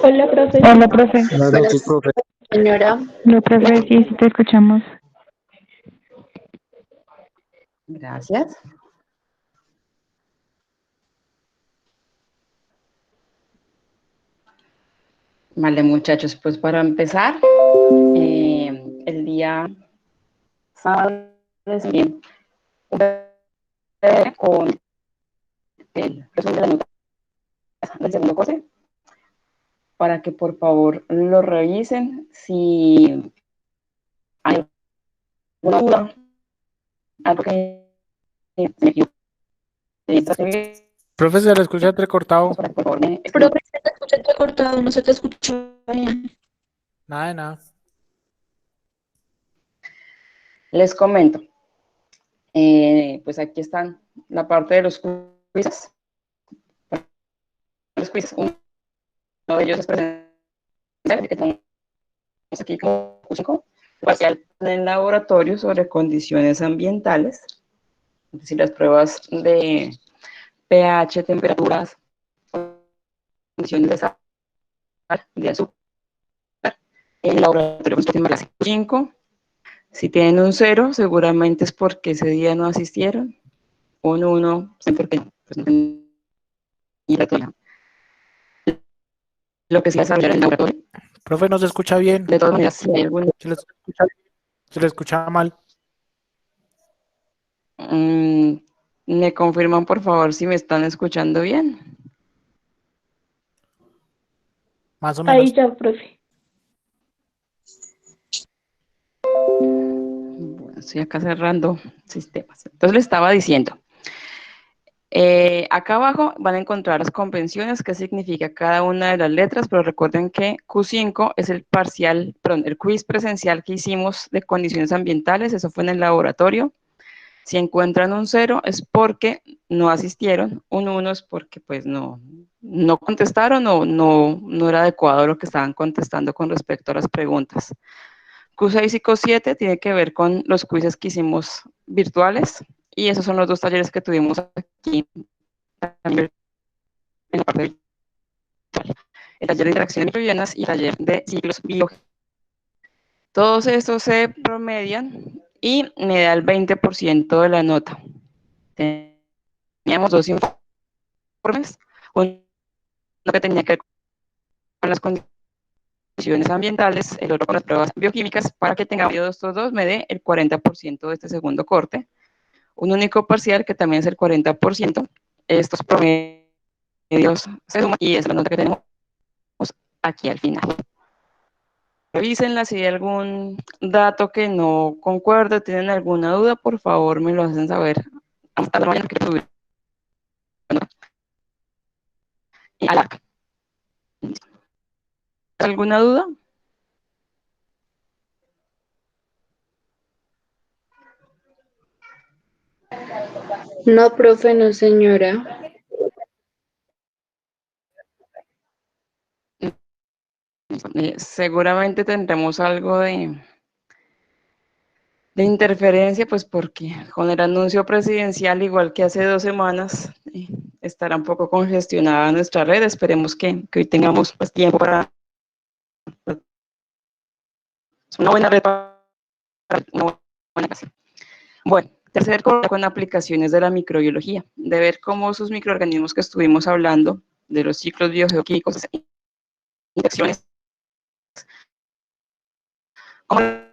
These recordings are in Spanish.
Hola, profe. Hola, profe. Buenas noches, profe. Señora. Hola, profe, sí, sí te escuchamos. Gracias. Vale, muchachos, pues para empezar, el día sábado recibí un PDF con el resumen de la nota del segundo corte para que por favor lo revisen. Si hay alguna duda, algo que me equivoqué, Profe, se le escucha entrecortado. por favor me escriban. Profe, se te escucha entrecortado, no se te escucha bien. Nada de nada. Les comento, pues aquí están la parte de los quizzes. Los quizzes, uno de ellos es presencial, que tenemos aquí como Q5, parcial en laboratorio sobre condiciones ambientales, es decir, las pruebas de pH, temperaturas, condiciones de sal, de azúcar, en laboratorio pues, 5. Si tienen un 0, seguramente es porque ese día no asistieron. Un 1, porque pues, no tenían lo que sí es saber en el laboratorio. Profe, no se escucha bien. De todas maneras, si hay algún... Se le escucha mal. ¿Me confirman, por favor, si me están escuchando bien? Más o Ahí menos. ya, profe. Bueno, estoy acá cerrando sistemas. Entonces le estaba diciendo, acá abajo van a encontrar las convenciones, qué significa cada una de las letras, pero recuerden que Q5 es el parcial, perdón, el quiz presencial que hicimos de condiciones ambientales, eso fue en el laboratorio. Si encuentran un 0 es porque no asistieron, un 1 es porque pues no contestaron o no era adecuado lo que estaban contestando con respecto a las preguntas. Q6 y Q7 tiene que ver con los quizzes que hicimos virtuales y esos son los dos talleres que tuvimos aquí en la parte virtual. El taller de interacciones microbianas y el taller de ciclos biológicos. Todos estos se promedian y me da el 20% de la nota. Teníamos dos informes, uno que tenía que ver con las condiciones ambientales, el otro con las pruebas bioquímicas, para que tengamos estos dos, me dé el 40% de este segundo corte. Un único parcial que también es el 40%. Estos promedios se suman y es la nota que tenemos aquí al final. Revísenla, si hay algún dato que no concuerde, tienen alguna duda, por favor me lo hacen saber hasta la mañana que tuvieron. ¿Alguna duda? No, profe, no, señora. Seguramente tendremos algo de interferencia, pues porque con el anuncio presidencial, igual que hace 2 semanas, estará un poco congestionada nuestra red. Esperemos que hoy tengamos pues, tiempo para una buena red para una buena casa. Bueno, tercer corte con aplicaciones de la microbiología, de ver cómo esos microorganismos que estuvimos hablando, de los ciclos biogeoquímicos, infecciones, cómo va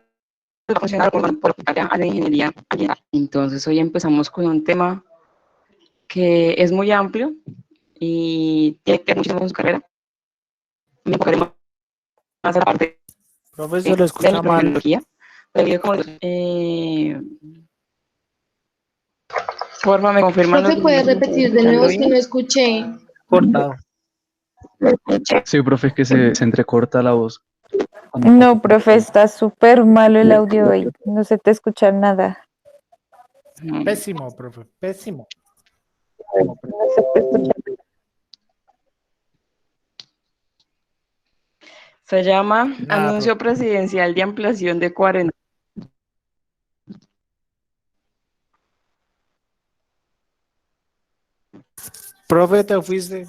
a funcionar por aplicar a la ingeniería ambiental. Entonces, hoy empezamos con un tema que es muy amplio y tiene que ver muchísimo con su carrera. Me enfocaré más a la parte Profe, se de le escucha mal. microbiología. Porfa, me confirman los Profe, ¿puede repetir de escuchando nuevo si no bien. escuché? Cortado. Sí, profe, es que se entrecorta la voz. No, profe, está súper malo el audio hoy. No se te escucha nada. Pésimo, profe. Pésimo. No se te escucha. Se llama Nada, profe. Anuncio Presidencial de Ampliación de Cuarentena. Profe, te fuiste.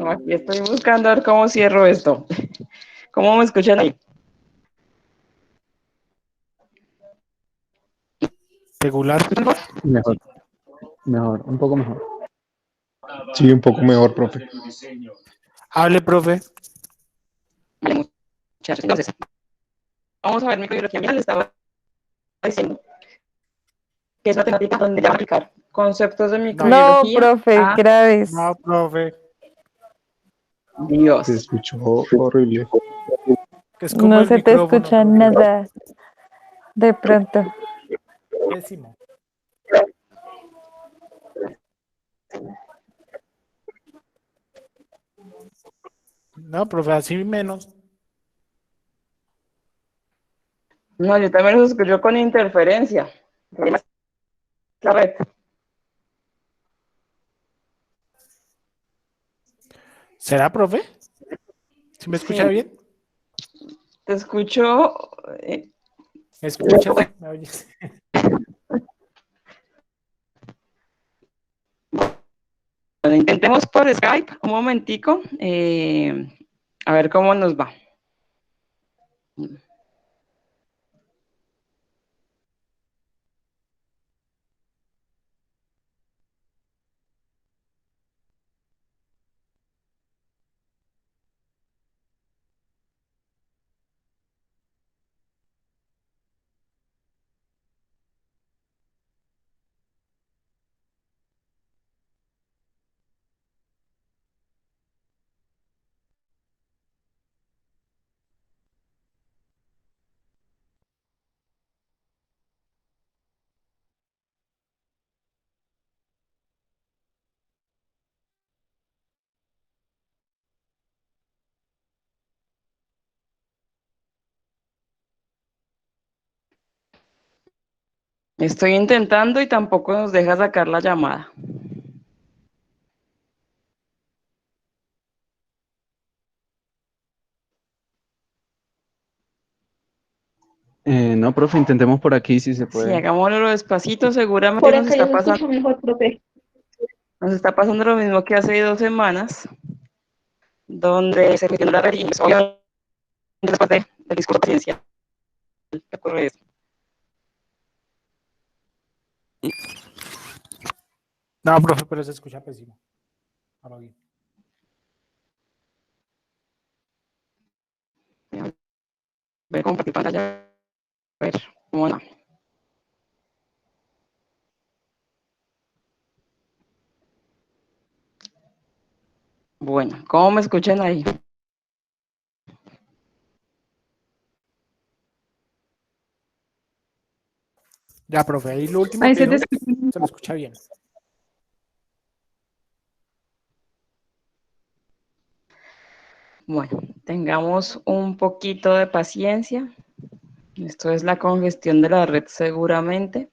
No, aquí estoy buscando a ver cómo cierro esto. ¿Cómo me escuchan ahí? Regular. Mejor, mejor, un poco mejor. Sí, un poco mejor, profe. Hable, profe. Vale, muchas gracias. Entonces, vamos a ver microbiología. Mira, le estaba diciendo que es una temática donde ya van a aplicar conceptos de No, microbiología profe, a graves. No, profe. Se Dios. escuchó horrible. Que es como No el se te micrófono, escucha profe. nada de pronto. Pésimo. No, profe, así menos. No, yo también los escucho con interferencia. El problema es la red. ¿Será, profe? ¿Sí me escucha Sí, bien? te escucho. ¿Me escuchas? ¿Me oyes? Bueno, intentemos por Skype un momentico. A ver cómo nos va. Estoy intentando y tampoco nos deja sacar la llamada. No, profe, intentemos por aquí si se Sí, puede. hagámoslo despacito. Seguramente Por acá ya se escucha mejor, profe. nos está pasando lo mismo que hace 2 semanas, donde se gestionó la red y pues, obviamente después del discurso presidencial que ocurre eso. No, profe, pero se escucha pésimo. Ahora bien. Voy a compartir pantalla. A ver cómo no. Bueno, ¿cómo me escuchan ahí? Ya, profe, ahí lo último Ahí que se te dijo escucha. se lo escucha bien. Bueno, tengamos un poquito de paciencia. Esto es la congestión de la red seguramente.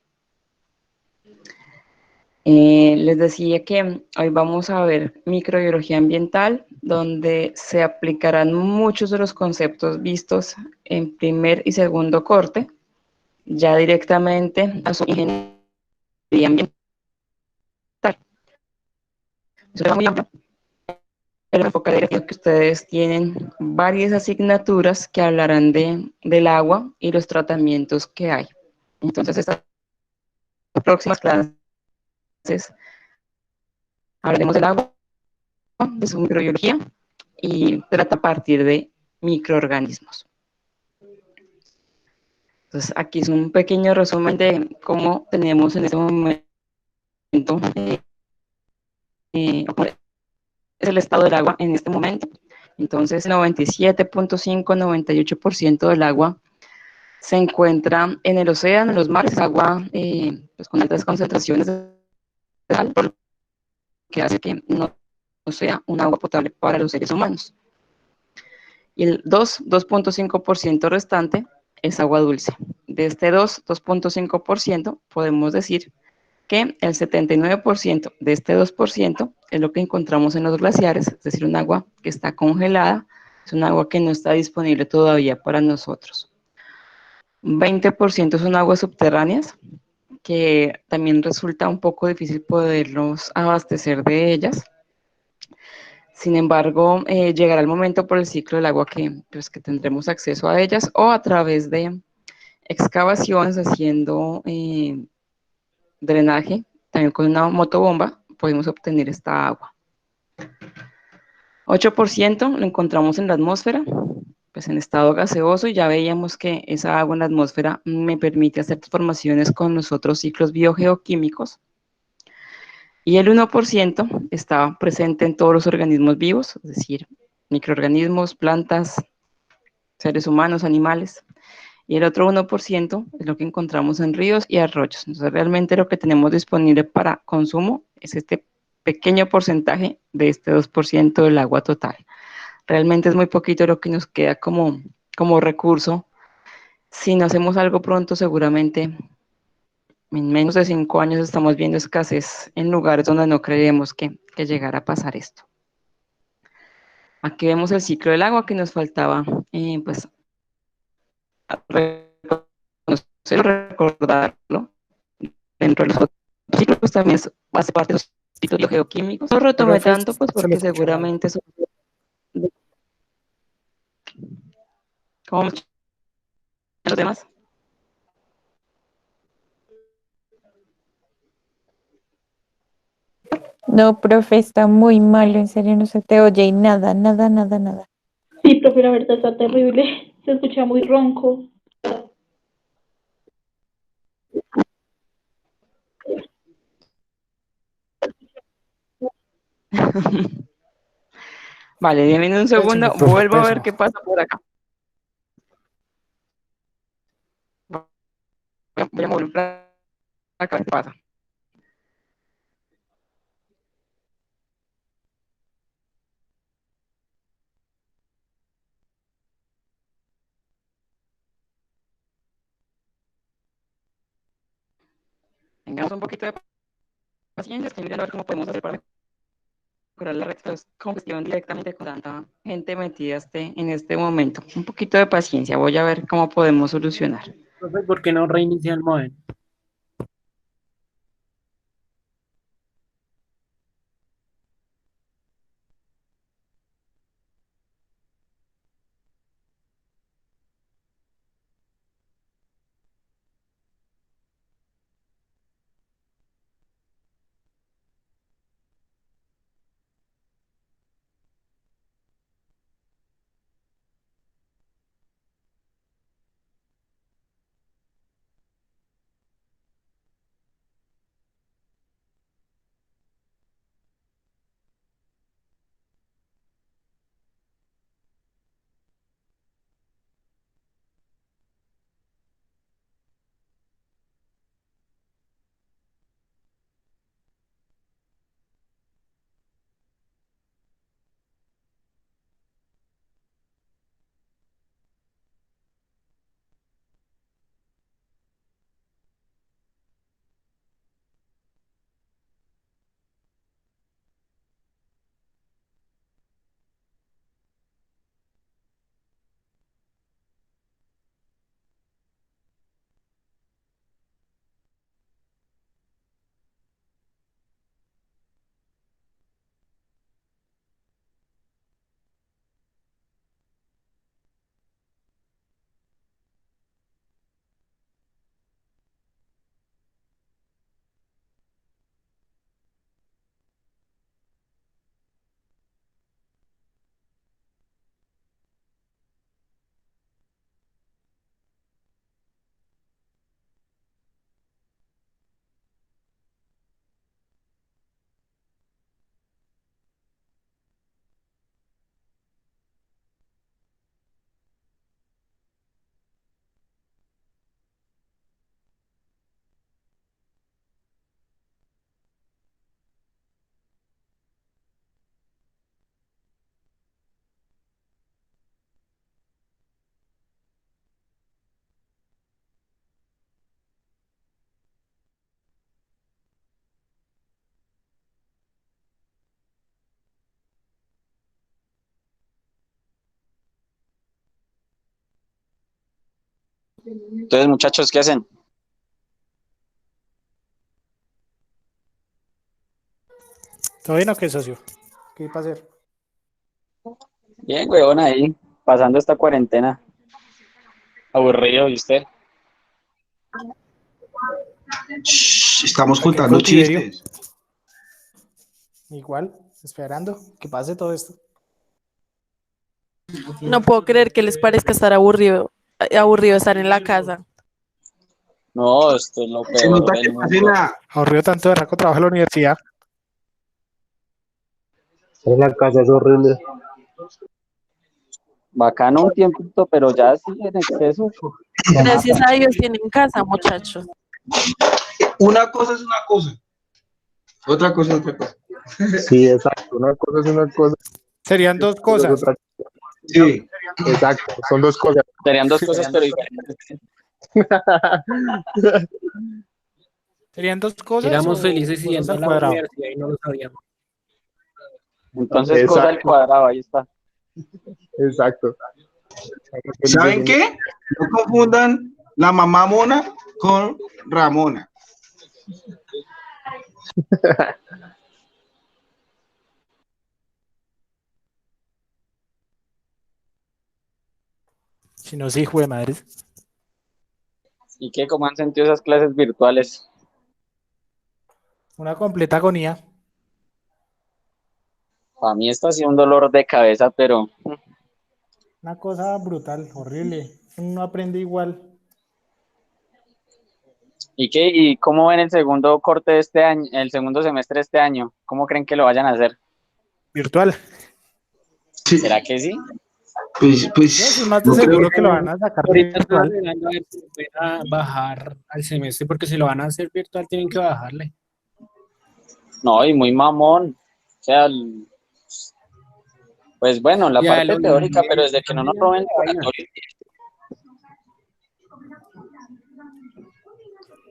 Les decía que hoy vamos a ver microbiología ambiental, donde se aplicarán muchos de los conceptos vistos en primer y segundo corte, ya directamente a su ingeniería ambiental. Es un tema muy amplio, pero me enfocaré en que ustedes tienen varias asignaturas que hablarán del agua y los tratamientos que hay. Entonces, estas próximas clases hablaremos del agua, de su microbiología y trata a partir de microorganismos. Entonces, aquí es un pequeño resumen de cómo tenemos en este momento es el estado del agua en este momento. Entonces, 97.5-98% del agua se encuentra en el océano, en los mares, agua pues con altas concentraciones de sal, por lo que hace que no sea un agua potable para los seres humanos. Y el 2.5% restante es agua dulce. De este 2.5% podemos decir que el 79% de este 2% es lo que encontramos en los glaciares, es decir, un agua que está congelada, es un agua que no está disponible todavía para nosotros. 20% son aguas subterráneas, que también resulta un poco difícil poderlos abastecer de ellas. Sin embargo, llegará el momento por el ciclo del agua que, pues, que tendremos acceso a ellas o a través de excavaciones haciendo drenaje, también con una motobomba podemos obtener esta agua. 8% lo encontramos en la atmósfera, pues en estado gaseoso, y ya veíamos que esa agua en la atmósfera me permite hacer transformaciones con los otros ciclos biogeoquímicos. Y el 1% está presente en todos los organismos vivos, es decir, microorganismos, plantas, seres humanos, animales. Y el otro 1% es lo que encontramos en ríos y arroyos. Entonces, realmente lo que tenemos disponible para consumo es este pequeño porcentaje de este 2% del agua total. Realmente es muy poquito lo que nos queda como recurso. Si no hacemos algo pronto, seguramente en menos de 5 años estamos viendo escasez en lugares donde no creemos que llegara a pasar esto. Aquí vemos el ciclo del agua que nos faltaba, pues, recordarlo. Dentro de los otros ciclos también hace parte de los ciclos geoquímicos. No retomé Profe, tanto, pues se le porque escucha mal. seguramente son... ¿Cómo me escuchan los demás? No, profe, está muy malo, en serio, no se te oye y nada, nada, nada, nada. Sí, profe, la verdad está terrible. Se escucha muy ronco. Vale, denme un segundo, Profe, vuelvo a ver pésimo. qué pasa por acá. Voy a mover para acá, ¿qué pasa? Tengamos un poquito de paciencia, estoy mirando a ver cómo podemos hacer para mejorar la red de congestión directamente con tanta gente metida en este momento. Un poquito de paciencia, voy a ver cómo podemos solucionar. Profe, ¿por qué no reinicia el modem? Entonces, muchachos, ¿qué hacen? ¿Todo bien o qué, socio? ¿Qué hay para hacer? Bien, weón, ahí, pasando esta cuarentena. Aburrido, ¿y usted? Estamos Qué contando cautiverio. chistes. Igual, esperando que pase todo esto. No puedo creer que les parezca estar aburrido estar en la casa. No, esto es lo Se peor nota que del estás en mundo. la... Aburrido tanto de raco trabajo en la universidad. En la casa es horrible. Bacano un tiempito, pero ya sí en exceso. Gracias a Dios tienen casa, muchachos. Una cosa es una cosa. Otra cosa es otra cosa. Sí, exacto. Una cosa es una cosa, Serían dos otra cosa es cosas. otra cosa. Sí. Exacto, son dos cosas. Serían dos cosas, pero diferentes. Serían dos cosas. Éramos o felices cosas yendo a al la cuadrado. universidad y no lo sabíamos. Entonces, cosa al Exacto, cuadrado, ahí está. exacto. ¿Saben qué? No confundan la mamá mona con Ramona. Si no, sí, hijo de madre. ¿Y qué? ¿Cómo han sentido esas clases virtuales? Una completa agonía. Para mí esto ha sido un dolor de cabeza, pero Una cosa brutal, horrible. Uno no aprende igual. ¿y qué? ¿Y cómo ven el segundo corte de este año, el segundo semestre de este año? ¿Cómo creen que lo vayan a hacer? Virtual. Sí, ¿Será que sí? Yo soy más de no creo seguro que lo van a sacar Ahorita están virtual. mirando a ver si pueden bajar al semestre, porque si lo van a hacer virtual tienen que bajarle. No, y muy mamón. O sea, pues bueno, la Ya parte lo teórica, mismo, pero desde que están no nos mirando roben el la vaina. laboratorio.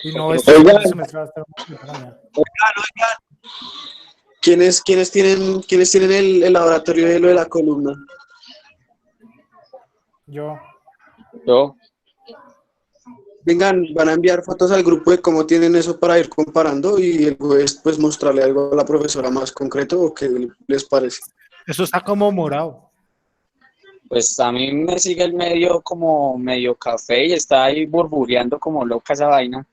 Y no, este segundo semestre va a estar muy complicado. ¿Quiénes tienen el laboratorio de lo de la columna? Yo. Vengan, van a enviar fotos al grupo de cómo tienen eso para ir comparando y el jueves pues mostrarle algo a la profesora más concreto o qué les parece. Eso está como morado. Pues a mí me sigue el medio como medio café y está ahí burbureando como loca esa vaina.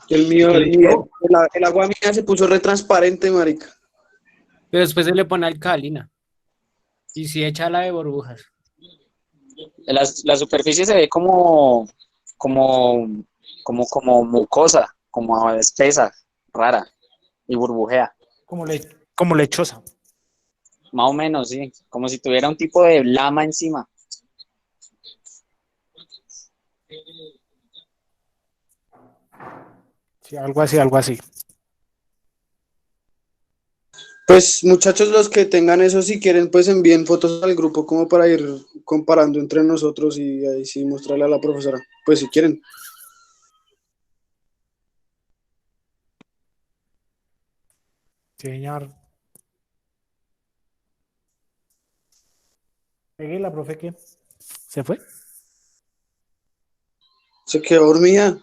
El agua mía se puso retransparente, marica. Pero después se le pone alcalina. Y si echa la de burbujas. La superficie se ve como mucosa, como espesa, rara y burbujea. Como lechosa. Más o menos, sí. Como si tuviera un tipo de lama encima. Sí, algo así, algo así. Pues muchachos, los que tengan eso, si quieren, pues envíen fotos al grupo como para ir comparando entre nosotros y ahí sí mostrarle a la profesora. Pues si quieren. Señor. Pegué la profe que se fue. Se quedó dormida.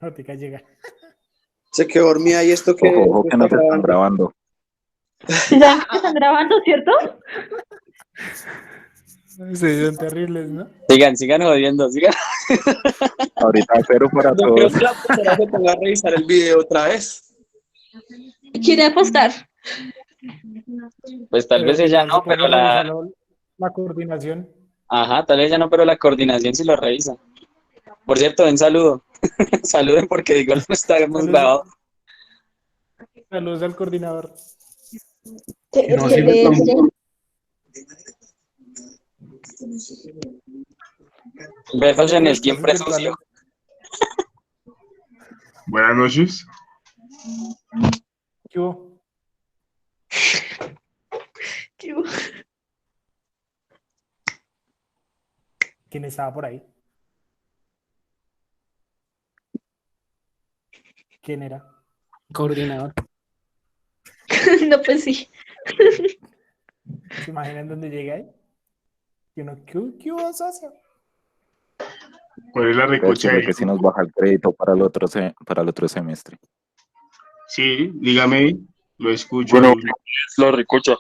Ahorita llega. Se quedó dormida y esto que... Ojo, que no te están grabando. ¿Ya están grabando, cierto? Sí, son terribles, ¿no? Sigan jodiendo, sigan. Ahorita cero para No creo todos. que la profesora se ponga a revisar el video otra vez. ¿Quiere apostar? Pues tal vez ella no, pero la coordinación. Ajá, tal vez ella no, pero la coordinación sí lo revisa. Por cierto, un saludo. Saluden porque digo, no estábamos grabados. Saludos al coordinador. No sirve tampoco. Besos en el siempre sucio. Buenas noches. ¿Qué hubo? ¿Qué hubo? ¿Quién estaba por ahí? ¿Quién era? Coordinador. No, pues sí. ¿Se imaginan dónde llega ahí? ¿Qué hubo, socio? ¿Cuál es la recocha Decirle ahí? que si nos baja el crédito para el otro semestre. Sí, dígame. Lo escucho. Bueno, lo ricocha.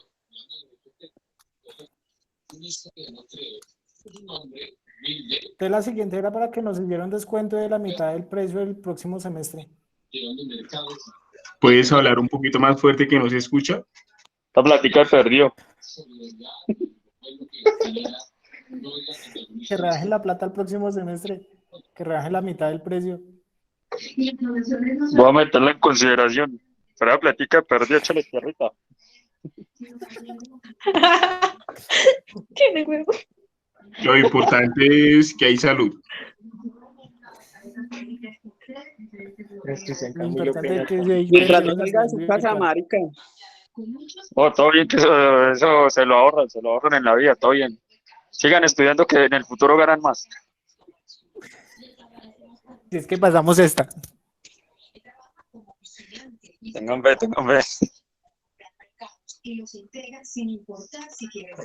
Entonces la siguiente era para que nos hicieran descuento de la mitad del precio del próximo semestre. ¿Puedes hablar un poquito más fuerte que no se escucha? Esta plática perdió. Que rebajen la plata el próximo semestre, que rebajen la mitad del precio. Voy a meterla en consideración. Pero la plática perdió, échale tierrita. Tiene huevo. Lo importante es que hay salud. Lo importante es que se Mientras no salga de su casa, marica. Oh, todo bien, que eso se lo ahorran en la vida, todo bien. Sigan estudiando que en el futuro ganan más. Si es que pasamos esta. Tengan fe, tengan fe.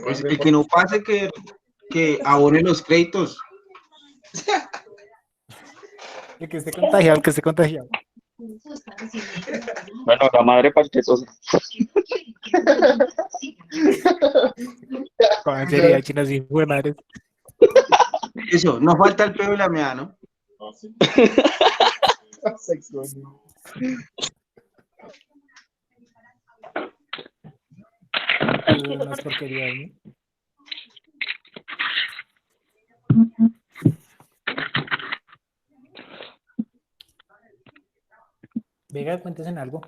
Pues el que no pase que abone los créditos. El que esté contagiado, el que esté contagiado. Bueno, la madre parquetosa. Con sería chinos y fue madre. Eso, nos falta el pedo de la mea, ¿no? Unas porquerías, ¿no? Venga, cuéntense en algo.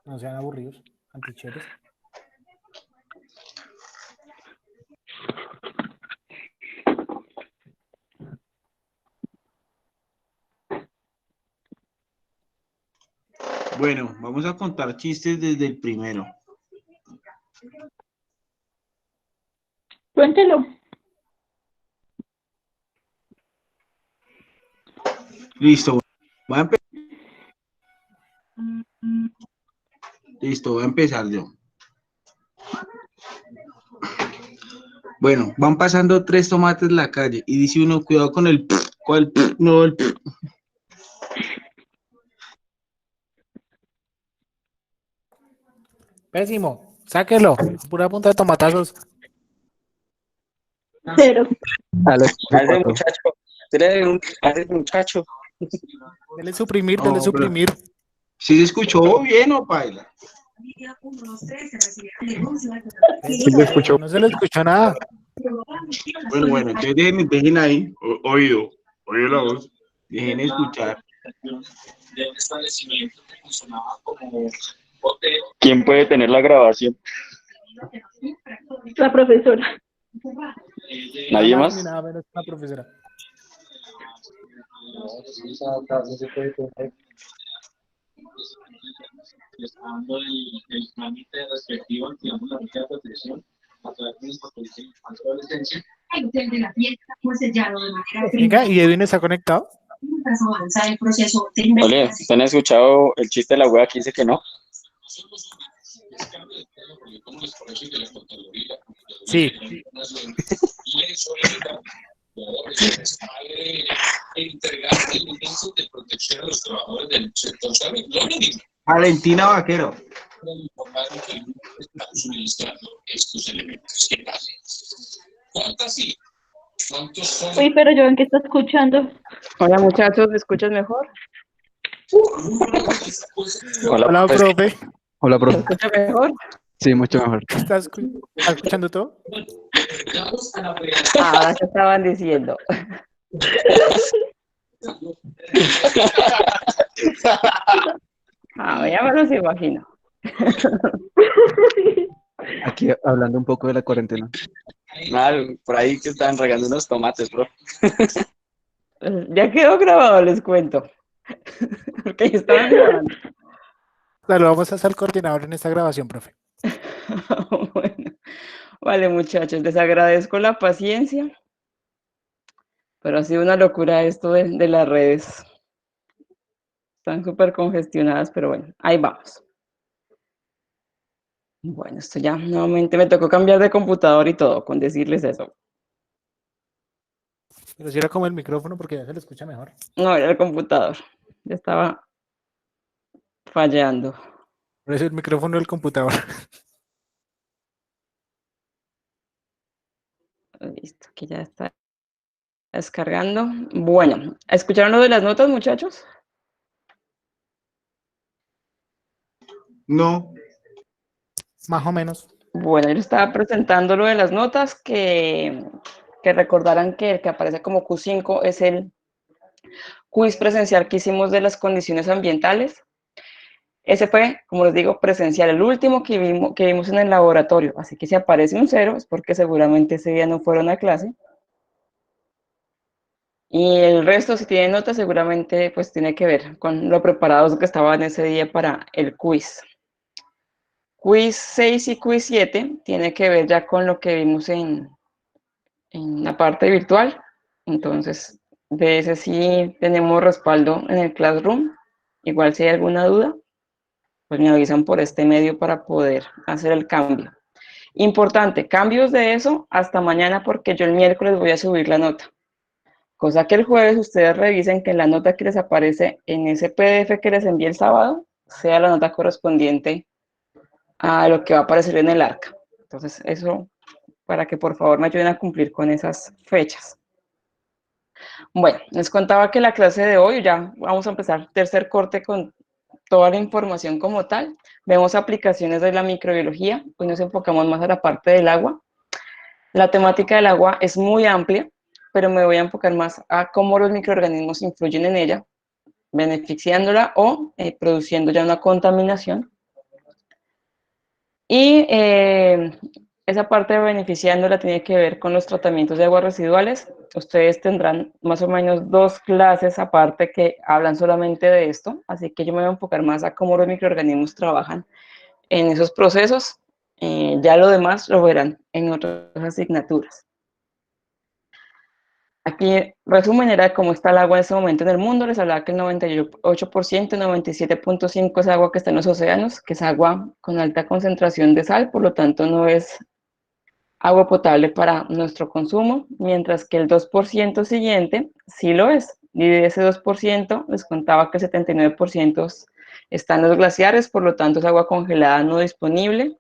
No sean aburridos, anticheros. Bueno, vamos a contar chistes desde el primero. Cuéntelo. Listo. Listo, voy a empezar yo. Bueno, van pasando 3 tomates en la calle y dice uno, cuidado con el ¿cuál? No, el Pésimo, sáquelo. Pura punta de tomatazos. Cero. Hace muchacho. Hace muchacho. Dele suprimir, No, dele pero- suprimir. ¿Sí se escuchó bien o paila? Sí se escuchó. No se le escuchó nada. Bueno, entonces dejen ahí, Oído la voz. dejen escuchar. ¿Quién puede tener la grabación? La profesora. ¿Nadie Nada más? ni nada menos que una profesora. Venga, ¿y Edwin está conectado? Oye, ¿ustedes han escuchado el chiste de la wea que dice que no? Sí. Valentina Vaquero. Uy, pero Joan, ¿qué está escuchando? Hola muchachos, ¿me escuchas mejor? Hola, profe. Hola, ¿Me profe. escuchas mejor? Sí, mucho mejor. ¿Estás escuchando todo? Ahora que estaban diciendo. Ya me los imagino. Aquí hablando un poco de la cuarentena. Por ahí que están regando unos tomates, bro. Ya quedó grabado, les cuento. Porque ya estaban grabando. Saludamos hasta el coordinador en esta grabación, profe. Bueno, vale, muchachos, les agradezco la paciencia. Pero ha sido una locura esto de las redes. Están súper congestionadas, pero bueno, ahí vamos. Bueno, esto ya nuevamente me tocó cambiar de computador y todo, con decirles eso. Pero si era como el micrófono porque ya se le escucha mejor. No, era el computador. Ya estaba fallando. Por eso el micrófono del computador. Listo, que ya está descargando. Bueno, ¿escucharon lo de las notas, muchachos? No. Más o menos. Bueno, yo estaba presentando lo de las notas, que recordaran que el que aparece como Q5 es el quiz presencial que hicimos de las condiciones ambientales. Ese fue, como les digo, presencial, el último que vimos en el laboratorio. Así que si aparece un 0 es porque seguramente ese día no fueron a clase. Y el resto, si tienen notas, seguramente pues tiene que ver con lo preparados que estaban ese día para el quiz. Quiz 6 y quiz 7 tiene que ver ya con lo que vimos en la parte virtual. Entonces, de ese sí tenemos respaldo en el Classroom. Igual si hay alguna duda, pues me avisan por este medio para poder hacer el cambio. Importante, cambios de eso hasta mañana porque yo el miércoles voy a subir la nota. Cosa que el jueves ustedes revisen que la nota que les aparece en ese PDF que les envié el sábado sea la nota correspondiente a lo que va a aparecer en el arca. Entonces, eso para que por favor me ayuden a cumplir con esas fechas. Bueno, les contaba que la clase de hoy, ya vamos a empezar tercer corte con toda la información como tal. Vemos aplicaciones de la microbiología, hoy nos enfocamos más a la parte del agua. La temática del agua es muy amplia, pero me voy a enfocar más a cómo los microorganismos influyen en ella, beneficiándola o produciendo ya una contaminación. Y esa parte de beneficiándola tiene que ver con los tratamientos de aguas residuales. Ustedes tendrán más o menos 2 clases aparte que hablan solamente de esto, así que yo me voy a enfocar más a cómo los microorganismos trabajan en esos procesos. Ya lo demás lo verán en otras asignaturas. Aquí, resumen era de cómo está el agua en este momento en el mundo. Les hablaba que el 98%, 97.5% es agua que está en los océanos, que es agua con alta concentración de sal, por lo tanto no es agua potable para nuestro consumo, mientras que el 2% siguiente sí lo es. Y de ese 2%, les contaba que el 79% está en los glaciares, por lo tanto es agua congelada no disponible,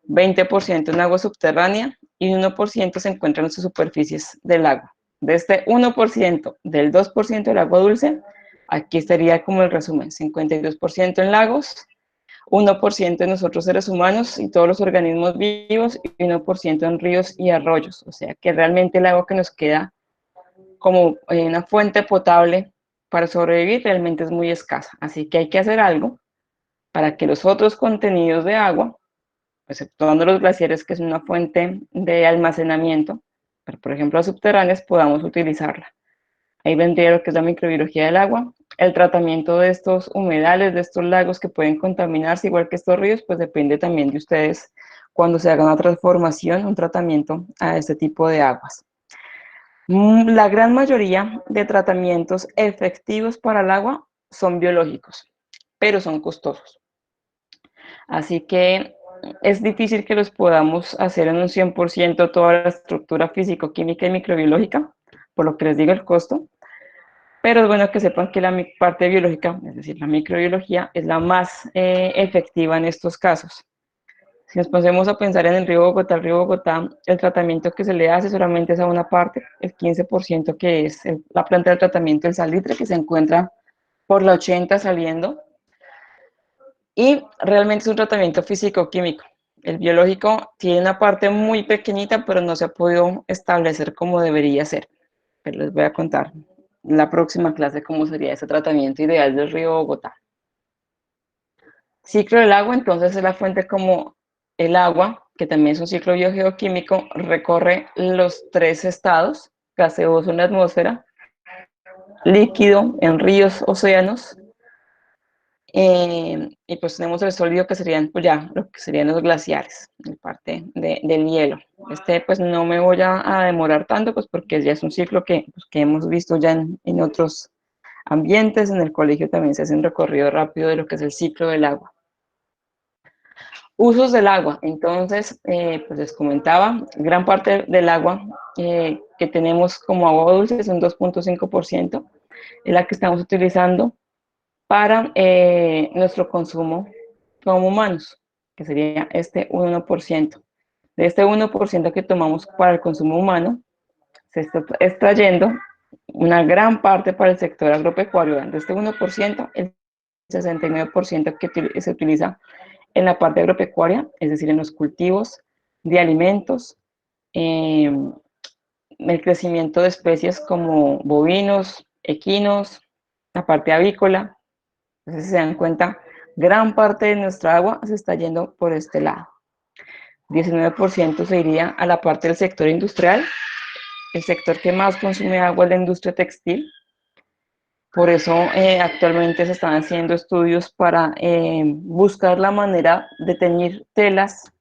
20% en agua subterránea y 1% se encuentra en las superficies del agua. De este 1%, del 2% del agua dulce, aquí estaría como el resumen, 52% en lagos, 1% en nosotros seres humanos y todos los organismos vivos y 1% en ríos y arroyos. O sea que realmente el agua que nos queda como una fuente potable para sobrevivir realmente es muy escasa. Así que hay que hacer algo para que los otros contenidos de agua, exceptuando los glaciares, que es una fuente de almacenamiento, pero por ejemplo las subterráneas, podamos utilizarla. Ahí vendría lo que es la microbiología del agua. El tratamiento de estos humedales, de estos lagos que pueden contaminarse, igual que estos ríos, pues depende también de ustedes cuando se haga una transformación, un tratamiento a este tipo de aguas. La gran mayoría de tratamientos efectivos para el agua son biológicos, pero son costosos. Así que es difícil que los podamos hacer en un 100% toda la estructura físico-química y microbiológica, por lo que les digo el costo. Pero es bueno que sepan que la parte biológica, es decir, la microbiología, es la más efectiva en estos casos. Si nos ponemos a pensar en el río Bogotá, el tratamiento que se le hace solamente es a una parte, el 15% que es la planta de tratamiento del salitre, que se encuentra por la 80 saliendo. Y realmente es un tratamiento físico-químico. El biológico tiene una parte muy pequeñita, pero no se ha podido establecer como debería ser. Pero les voy a contar en la próxima clase cómo sería ese tratamiento ideal del río Bogotá. Ciclo del agua, entonces es la fuente como el agua, que también es un ciclo biogeoquímico, recorre los 3 estados, gaseoso en la atmósfera, líquido en ríos, océanos, y pues tenemos el sólido que serían pues ya lo que serían los glaciares, la parte del hielo. Pues no me voy a demorar tanto pues porque ya es un ciclo que hemos visto ya en otros ambientes. En el colegio también se hace un recorrido rápido de lo que es el ciclo del agua. Usos del agua, entonces pues les comentaba, gran parte del agua que tenemos como agua dulce es un 2.5%, es la que estamos utilizando para nuestro consumo como humanos, que sería este 1%. De este 1% que tomamos para el consumo humano, se está extrayendo una gran parte para el sector agropecuario. De este 1%, el 69% que se utiliza en la parte agropecuaria, es decir, en los cultivos de alimentos, el crecimiento de especies como bovinos, equinos, la parte avícola. Entonces, si se dan cuenta, gran parte de nuestra agua se está yendo por este lado. 19% se iría a la parte del sector industrial. El sector que más consume agua es la industria textil. Por eso actualmente se están haciendo estudios para buscar la manera de teñir telas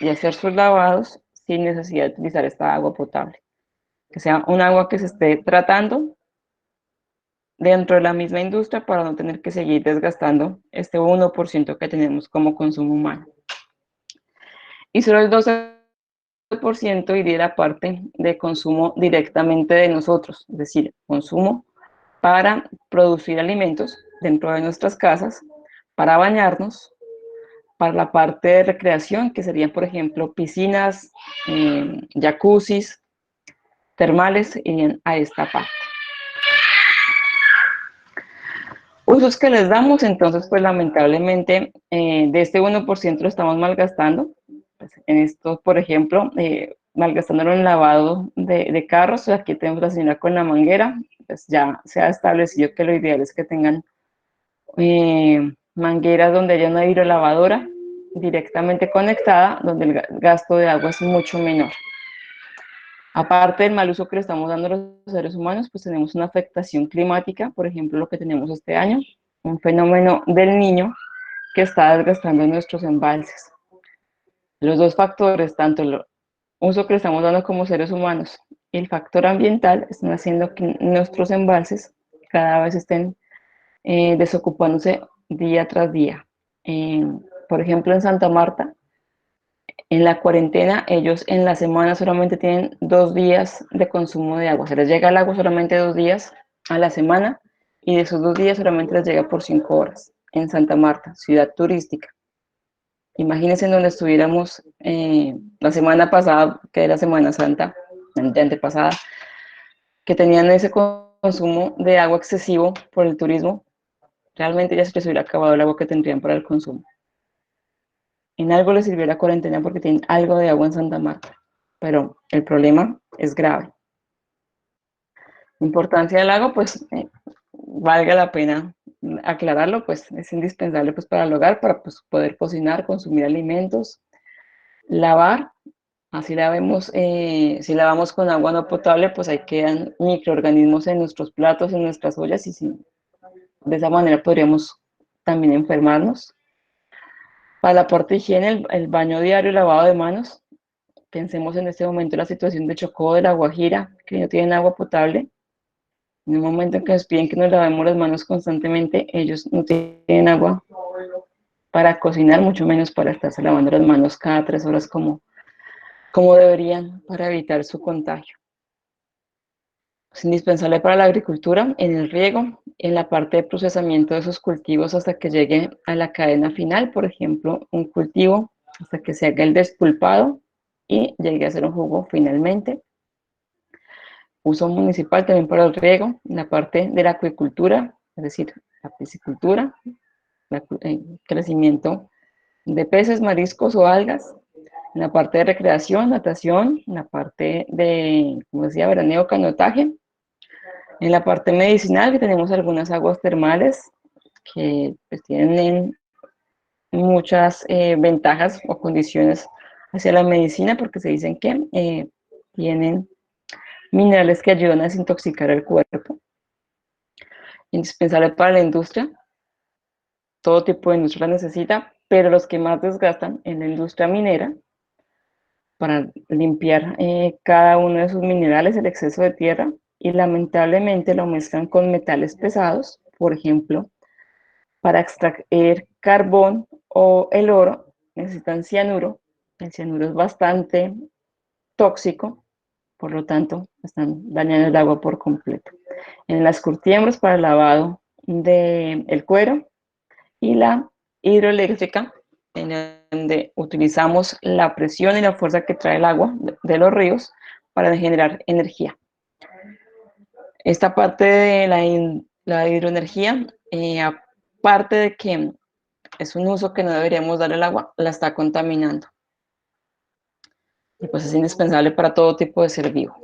y hacer sus lavados sin necesidad de utilizar esta agua potable. Que sea un agua que se esté tratando dentro de la misma industria para no tener que seguir desgastando este 1% que tenemos como consumo humano. Y solo el 12% iría a la parte de consumo directamente de nosotros, es decir, consumo para producir alimentos dentro de nuestras casas, para bañarnos, para la parte de recreación, que serían, por ejemplo, piscinas, jacuzzis, termales, irían a esta parte. Usos que les damos, entonces, pues lamentablemente, de este 1% lo estamos malgastando. Pues, en esto, por ejemplo, malgastándolo en lavado de carros. Aquí tenemos la señora con la manguera. Pues ya se ha establecido que lo ideal es que tengan mangueras donde haya una hidrolavadora directamente conectada, donde el gasto de agua es mucho menor. Aparte del mal uso que le estamos dando a los seres humanos, pues tenemos una afectación climática, por ejemplo, lo que tenemos este año, un fenómeno del Niño que está desgastando nuestros embalses. Los dos factores, tanto el uso que le estamos dando como seres humanos y el factor ambiental, están haciendo que nuestros embalses cada vez estén desocupándose día tras día. Por ejemplo, en Santa Marta, en la cuarentena, ellos en la semana solamente tienen 2 días de consumo de agua. Se les llega el agua solamente 2 días a la semana y de esos 2 días solamente les llega por 5 horas en Santa Marta, ciudad turística. Imagínense en donde estuviéramos la semana pasada, que era Semana Santa, de antepasada, que tenían ese consumo de agua excesivo por el turismo. Realmente ya se les hubiera acabado el agua que tendrían para el consumo. En algo les sirvió la cuarentena porque tienen algo de agua en Santa Marta, pero el problema es grave. La importancia del agua, pues, valga la pena aclararlo, pues, es indispensable pues, para el hogar, para pues, poder cocinar, consumir alimentos, lavar. Así lavemos, si lavamos con agua no potable, pues ahí quedan microorganismos en nuestros platos, en nuestras ollas, y de esa manera podríamos también enfermarnos. Para la parte de higiene, el baño diario, lavado de manos. Pensemos en este momento en la situación de Chocó, de La Guajira, que no tienen agua potable. En el momento en que nos piden que nos lavemos las manos constantemente, ellos no tienen agua para cocinar, mucho menos para estarse lavando las manos cada 3 horas como deberían para evitar su contagio. Es indispensable para la agricultura, en el riego, en la parte de procesamiento de esos cultivos hasta que llegue a la cadena final, por ejemplo, un cultivo hasta que se haga el despulpado y llegue a ser un jugo finalmente. Uso municipal también para el riego, en la parte de la acuicultura, es decir, la piscicultura, el crecimiento de peces, mariscos o algas, en la parte de recreación, natación, en la parte de, como decía, veraneo, canotaje. En la parte medicinal, que tenemos algunas aguas termales que pues, tienen muchas ventajas o condiciones hacia la medicina, porque se dicen que tienen minerales que ayudan a desintoxicar el cuerpo. Indispensable para la industria. Todo tipo de industria la necesita, pero los que más desgastan en la industria minera, para limpiar cada uno de sus minerales, el exceso de tierra, y lamentablemente lo mezclan con metales pesados, por ejemplo, para extraer carbón o el oro, necesitan cianuro. El cianuro es bastante tóxico, por lo tanto, están dañando el agua por completo. En las curtiembres para el lavado del cuero y la hidroeléctrica, en donde utilizamos la presión y la fuerza que trae el agua de los ríos para generar energía. Esta parte de la hidroenergía, aparte de que es un uso que no deberíamos dar al agua, la está contaminando. Y pues es indispensable para todo tipo de ser vivo.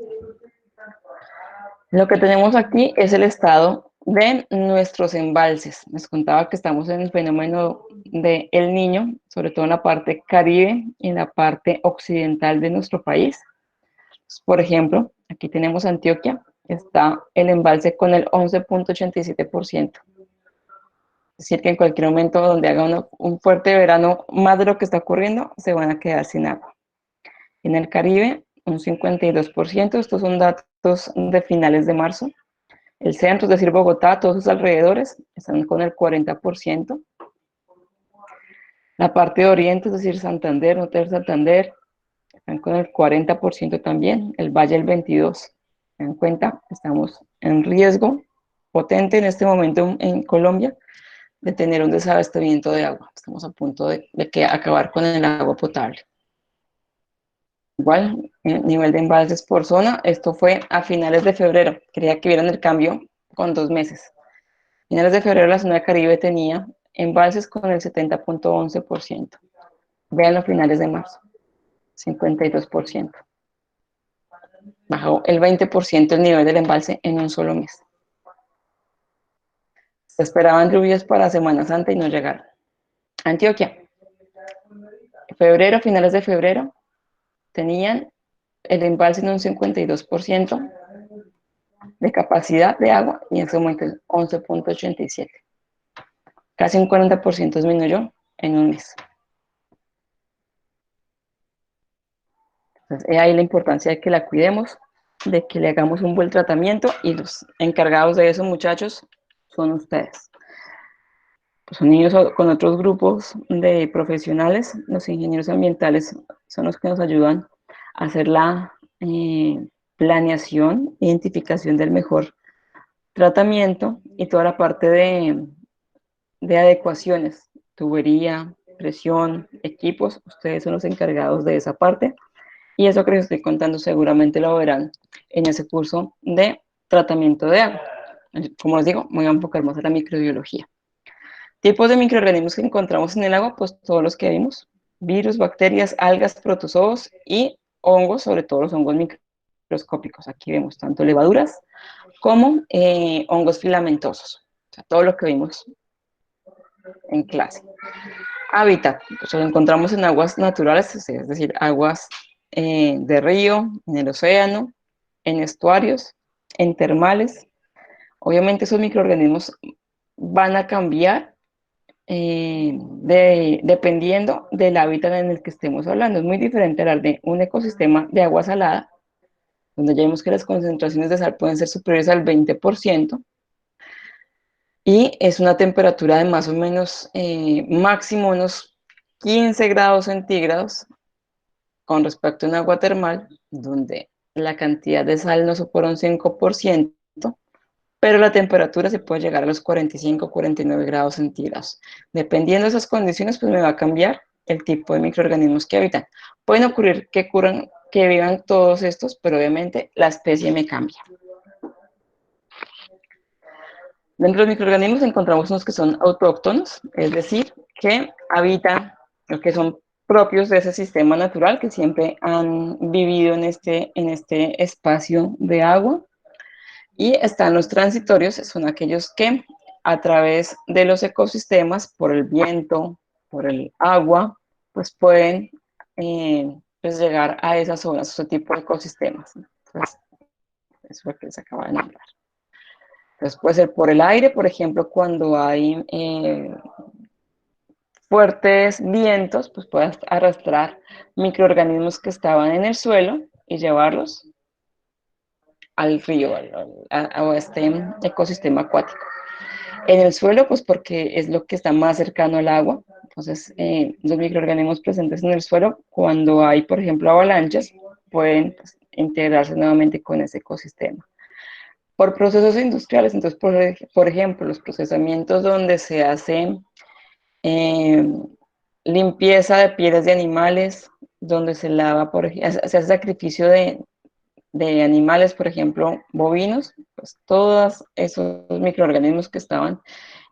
Lo que tenemos aquí es el estado de nuestros embalses. Les contaba que estamos en el fenómeno de El Niño, sobre todo en la parte caribe y en la parte occidental de nuestro país. Por ejemplo, aquí tenemos Antioquia, está el embalse con el 11.87%. Es decir, que en cualquier momento donde haga un fuerte verano, más de lo que está ocurriendo, se van a quedar sin agua. En el Caribe, un 52%, estos son datos de finales de marzo. El centro, es decir, Bogotá, todos sus alrededores, están con el 40%. La parte de oriente, es decir, Santander, norte de Santander, están con el 40% también. El Valle, el 22%. ¿Se dan cuenta? Estamos en riesgo potente en este momento en Colombia de tener un desabastecimiento de agua. Estamos a punto de acabar con el agua potable. Igual, el nivel de embalses por zona, esto fue a finales de febrero. Quería que vieran el cambio con 2 meses. A finales de febrero la zona del Caribe tenía embalses con el 70.11%. Vean los finales de marzo, 52%. Bajó el 20% el nivel del embalse en un solo mes. Se esperaban lluvias para Semana Santa y no llegaron. Antioquia, finales de febrero, tenían el embalse en un 52% de capacidad de agua y en ese momento es 11.87. Casi un 40% disminuyó en un mes. Entonces, ahí la importancia de que la cuidemos, de que le hagamos un buen tratamiento y los encargados de eso, muchachos, son ustedes. Pues son niños con otros grupos de profesionales, los ingenieros ambientales son los que nos ayudan a hacer la planeación, identificación del mejor tratamiento y toda la parte de adecuaciones, tubería, presión, equipos, ustedes son los encargados de esa parte y eso que les estoy contando seguramente lo verán en ese curso de tratamiento de agua. Como les digo, me voy a enfocar más a la microbiología. Tipos de microorganismos que encontramos en el agua, pues todos los que vimos, virus, bacterias, algas, protozoos y hongos, sobre todo los hongos microscópicos. Aquí vemos tanto levaduras como hongos filamentosos, o sea, todo lo que vimos en clase. Hábitat, pues lo encontramos en aguas naturales, es decir, aguas de río, en el océano, en estuarios, en termales. Obviamente esos microorganismos van a cambiar dependiendo del hábitat en el que estemos hablando. Es muy diferente hablar de un ecosistema de agua salada, donde ya vemos que las concentraciones de sal pueden ser superiores al 20%, y es una temperatura de más o menos máximo unos 15 grados centígrados con respecto a un agua termal, donde la cantidad de sal no supera un 5%, pero la temperatura se puede llegar a los 45 o 49 grados centígrados. Dependiendo de esas condiciones, pues me va a cambiar el tipo de microorganismos que habitan. Pueden ocurrir que vivan todos estos, pero obviamente la especie me cambia. Dentro de los microorganismos encontramos unos que son autóctonos, es decir, que habitan, o que son propios de ese sistema natural, que siempre han vivido en este espacio de agua. Y están los transitorios, son aquellos que a través de los ecosistemas, por el viento, por el agua, pues pueden pues llegar a esas zonas, ese tipo de ecosistemas. Entonces, eso es lo que les acaba de nombrar. Entonces puede ser por el aire, por ejemplo, cuando hay fuertes vientos, pues puedes arrastrar microorganismos que estaban en el suelo y llevarlos al río, a este ecosistema acuático. En el suelo, pues porque es lo que está más cercano al agua. Entonces, los microorganismos presentes en el suelo, cuando hay, por ejemplo, avalanchas, pueden pues, integrarse nuevamente con ese ecosistema. Por procesos industriales, entonces, por ejemplo, los procesamientos donde se hace limpieza de pieles de animales, donde se lava, se hace sacrificio de animales, por ejemplo, bovinos, pues todos esos microorganismos que estaban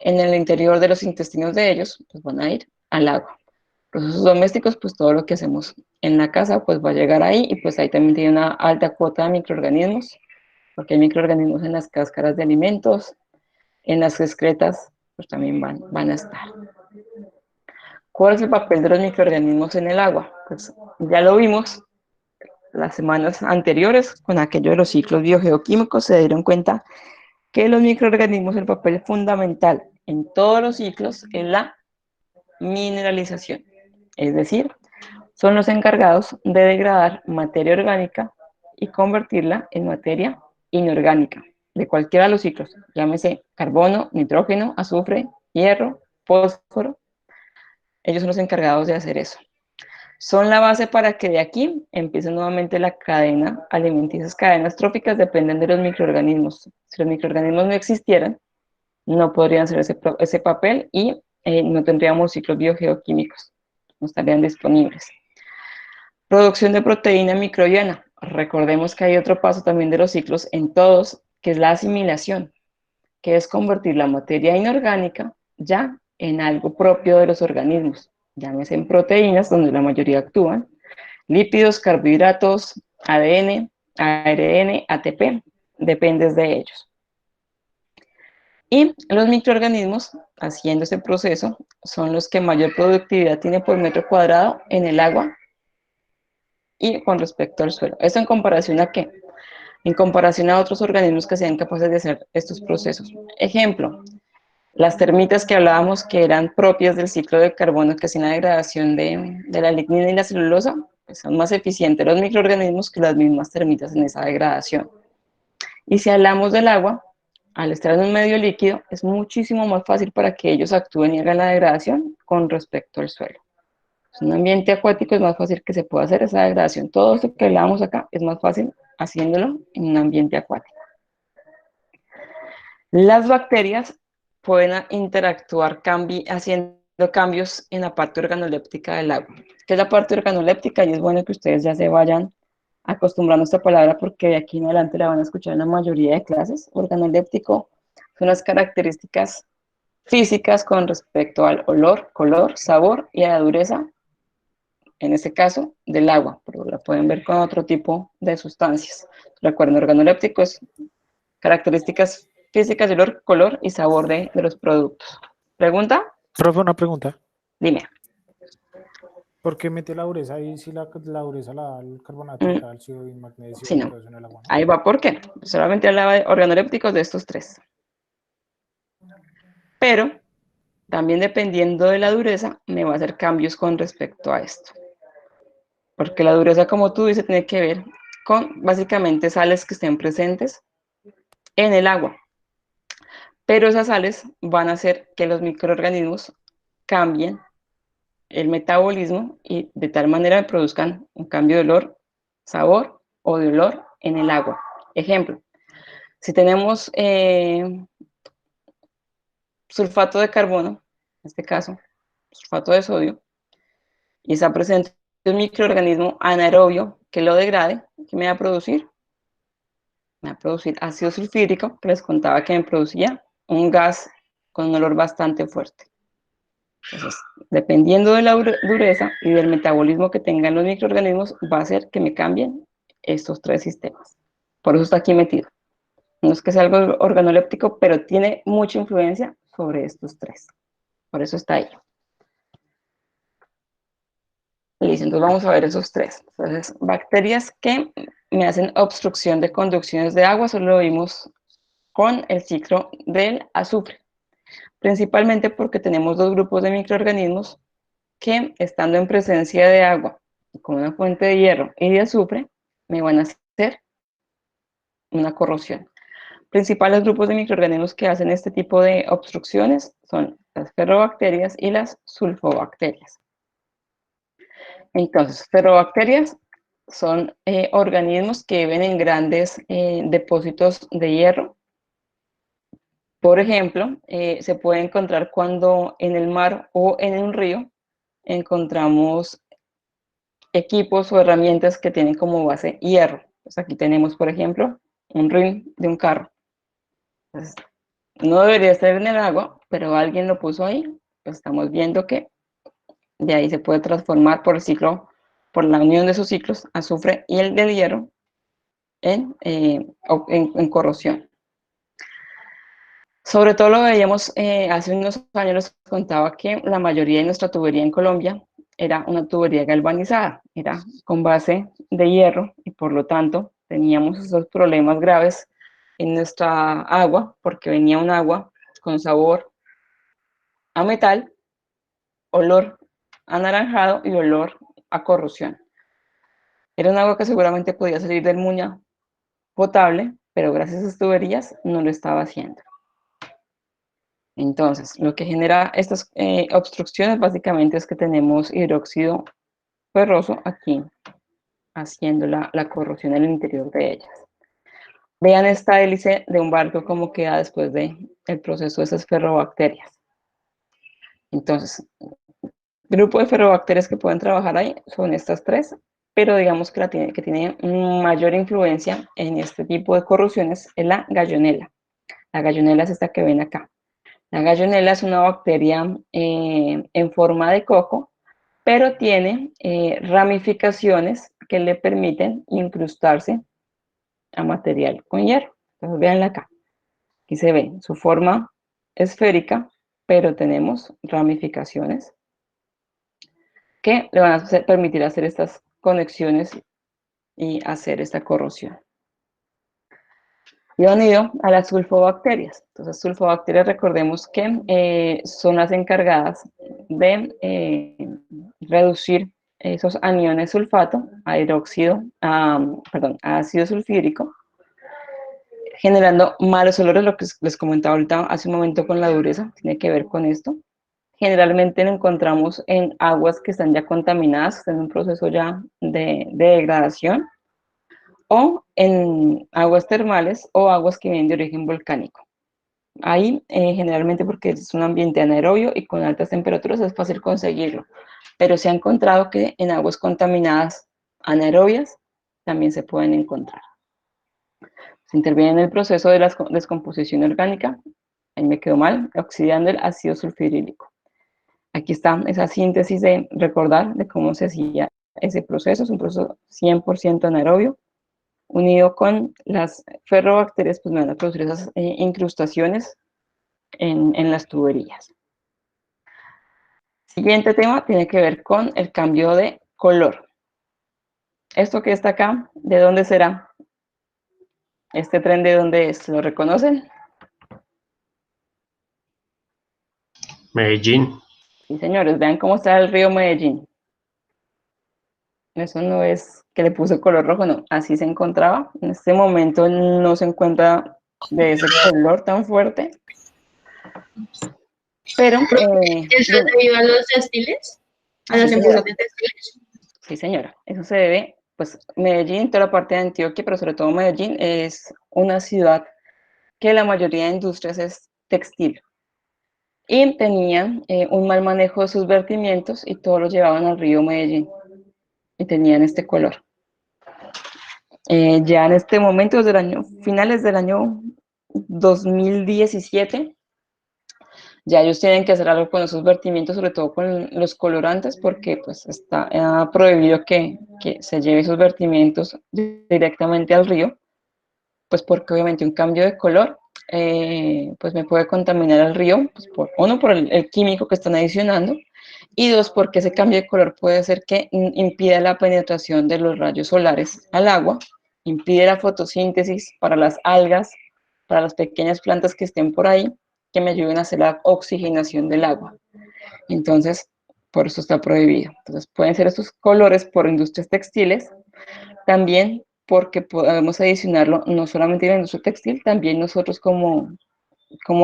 en el interior de los intestinos de ellos, pues van a ir al agua. Procesos domésticos, pues todo lo que hacemos en la casa, pues va a llegar ahí, y pues ahí también tiene una alta cuota de microorganismos, porque hay microorganismos en las cáscaras de alimentos, en las excretas, pues también van a estar. ¿Cuál es el papel de los microorganismos en el agua? Pues ya lo vimos las semanas anteriores con aquello de los ciclos biogeoquímicos. Se dieron cuenta que los microorganismos, el papel fundamental en todos los ciclos es la mineralización, es decir, son los encargados de degradar materia orgánica y convertirla en materia inorgánica de cualquiera de los ciclos, llámese carbono, nitrógeno, azufre, hierro, fósforo. Ellos son los encargados de hacer eso. Son la base para que de aquí empiece nuevamente la cadena alimenticia. Esas cadenas tróficas dependen de los microorganismos. Si los microorganismos no existieran, no podrían hacer ese papel y no tendríamos ciclos biogeoquímicos, no estarían disponibles. Producción de proteína microbiana. Recordemos que hay otro paso también de los ciclos en todos, que es la asimilación, que es convertir la materia inorgánica ya en algo propio de los organismos, llámese en proteínas, donde la mayoría actúan, lípidos, carbohidratos, ADN, ARN, ATP, dependes de ellos. Y los microorganismos, haciendo ese proceso, son los que mayor productividad tienen por metro cuadrado en el agua y con respecto al suelo. ¿Esto en comparación a qué? En comparación a otros organismos que sean capaces de hacer estos procesos. Ejemplo, las termitas que hablábamos que eran propias del ciclo del carbono, que hacían la degradación de la lignina y la celulosa, pues son más eficientes los microorganismos que las mismas termitas en esa degradación. Y si hablamos del agua, al estar en un medio líquido, es muchísimo más fácil para que ellos actúen y hagan la degradación con respecto al suelo. En un ambiente acuático es más fácil que se pueda hacer esa degradación. Todo esto que hablamos acá es más fácil haciéndolo en un ambiente acuático. Las bacterias pueden interactuar haciendo cambios en la parte organoléptica del agua. ¿Qué es la parte organoléptica? Y es bueno que ustedes ya se vayan acostumbrando a esta palabra porque de aquí en adelante la van a escuchar en la mayoría de clases. Organoléptico son las características físicas con respecto al olor, color, sabor y a la dureza, en este caso, del agua, pero la pueden ver con otro tipo de sustancias. Recuerden, organoléptico es características físicas de olor, color y sabor de los productos. ¿Pregunta? Profe, una pregunta. Dime. ¿Por qué mete la dureza ahí si la dureza la da el carbonato de calcio y magnesio Sí, y no. todo eso en el agua? Ahí va, ¿por qué? Solamente hablaba de organolépticos de estos tres. Pero también dependiendo de la dureza, me va a hacer cambios con respecto a esto. Porque la dureza, como tú dices, tiene que ver con básicamente sales que estén presentes en el agua. Pero esas sales van a hacer que los microorganismos cambien el metabolismo y de tal manera produzcan un cambio de olor, sabor o de olor en el agua. Ejemplo, si tenemos sulfato de carbono, en este caso, sulfato de sodio, y está presente un microorganismo anaerobio que lo degrade, ¿qué me va a producir? Me va a producir ácido sulfídrico, que les contaba que me producía un gas con un olor bastante fuerte. Entonces, dependiendo de la dureza y del metabolismo que tengan los microorganismos, va a hacer que me cambien estos tres sistemas. Por eso está aquí metido. No es que sea algo organoléptico, pero tiene mucha influencia sobre estos tres. Por eso está ahí. Listo, entonces vamos a ver esos tres. Entonces, bacterias que me hacen obstrucción de conducciones de agua, solo lo vimos con el ciclo del azufre. Principalmente porque tenemos dos grupos de microorganismos que, estando en presencia de agua, con una fuente de hierro y de azufre, me van a hacer una corrosión. Principales grupos de microorganismos que hacen este tipo de obstrucciones son las ferrobacterias y las sulfobacterias. Entonces, ferrobacterias son organismos que viven en grandes depósitos de hierro Por ejemplo, se puede encontrar cuando en el mar o en un río encontramos equipos o herramientas que tienen como base hierro. Pues aquí tenemos, por ejemplo, un rin de un carro. Entonces, no debería estar en el agua, pero alguien lo puso ahí. Pues estamos viendo que de ahí se puede transformar por el ciclo, por la unión de sus ciclos, azufre y el del hierro, en corrosión. Sobre todo lo veíamos hace unos años, les contaba que la mayoría de nuestra tubería en Colombia era una tubería galvanizada, era con base de hierro y por lo tanto teníamos esos problemas graves en nuestra agua porque venía un agua con sabor a metal, olor anaranjado y olor a corrosión. Era un agua que seguramente podía salir del Muña potable, pero gracias a esas tuberías no lo estaba haciendo. Entonces, lo que genera estas obstrucciones básicamente es que tenemos hidróxido ferroso aquí, haciendo la corrosión en el interior de ellas. Vean esta hélice de un barco como queda después del proceso de esas ferrobacterias. Entonces, grupo de ferrobacterias que pueden trabajar ahí son estas tres, pero digamos que que tiene mayor influencia en este tipo de corrosiones es la gallonela. La gallonela es esta que ven acá. La gallonela es una bacteria en forma de coco, pero tiene ramificaciones que le permiten incrustarse a material con hierro. Entonces, véanla acá. Aquí se ve su forma esférica, pero tenemos ramificaciones que le van a permitir hacer estas conexiones y hacer esta corrosión. Y unido a las sulfobacterias. Entonces, sulfobacterias, recordemos que son las encargadas de reducir esos aniones sulfato a ácido sulfídrico, generando malos olores, lo que les comentaba ahorita hace un momento con la dureza, tiene que ver con esto. Generalmente lo encontramos en aguas que están ya contaminadas, están en un proceso ya de degradación, o en aguas termales o aguas que vienen de origen volcánico. Ahí generalmente porque es un ambiente anaerobio y con altas temperaturas es fácil conseguirlo, pero se ha encontrado que en aguas contaminadas anaerobias también se pueden encontrar. Se interviene en el proceso de la descomposición orgánica, ahí me quedó mal, oxidando el ácido sulfhídrico. Aquí está esa síntesis de recordar de cómo se hacía ese proceso, es un proceso 100% anaerobio, unido con las ferrobacterias, pues me van a producir esas incrustaciones en las tuberías. Siguiente tema tiene que ver con el cambio de color. Esto que está acá, ¿de dónde será? ¿Este tren de dónde es? ¿Lo reconocen? Medellín. Sí, señores, vean cómo está el río Medellín. Eso no es que le puso color rojo, no, así se encontraba. En este momento no se encuentra de ese color tan fuerte. Pero... ¿Eso es debido a los textiles? ¿A las empresas de textiles? Sí, señora. Eso se debe, pues, Medellín, toda la parte de Antioquia, pero sobre todo Medellín, es una ciudad que la mayoría de industrias es textil. Y tenían un mal manejo de sus vertimientos y todos los llevaban al río Medellín. Y tenían este color. Ya en este momento, finales del año 2017, ya ellos tienen que hacer algo con esos vertimientos, sobre todo con los colorantes, porque pues está prohibido que se lleve esos vertimientos directamente al río, pues porque obviamente un cambio de color pues me puede contaminar al río, pues uno por el químico que están adicionando, y dos porque ese cambio de color puede hacer que impida la penetración de los rayos solares al agua, impide la fotosíntesis para las algas, para las pequeñas plantas que estén por ahí, que me ayuden a hacer la oxigenación del agua. Entonces, por eso está prohibido. Entonces, pueden ser estos colores por industrias textiles, también porque podemos adicionarlo no solamente en la industria textil, también nosotros como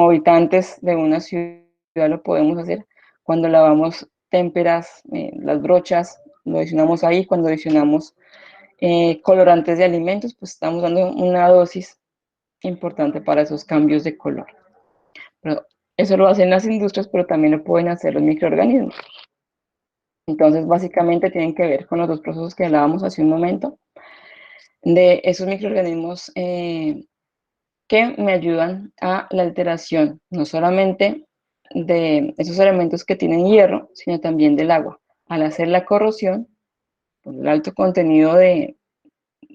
habitantes de una ciudad lo podemos hacer cuando lavamos témperas, las brochas, lo adicionamos ahí, cuando adicionamos colorantes de alimentos, pues estamos dando una dosis importante para esos cambios de color. Pero eso lo hacen las industrias, pero también lo pueden hacer los microorganismos. Entonces, básicamente tienen que ver con los dos procesos que hablábamos hace un momento, de esos microorganismos que me ayudan a la alteración, no solamente de esos elementos que tienen hierro, sino también del agua. Al hacer la corrosión, por el alto contenido de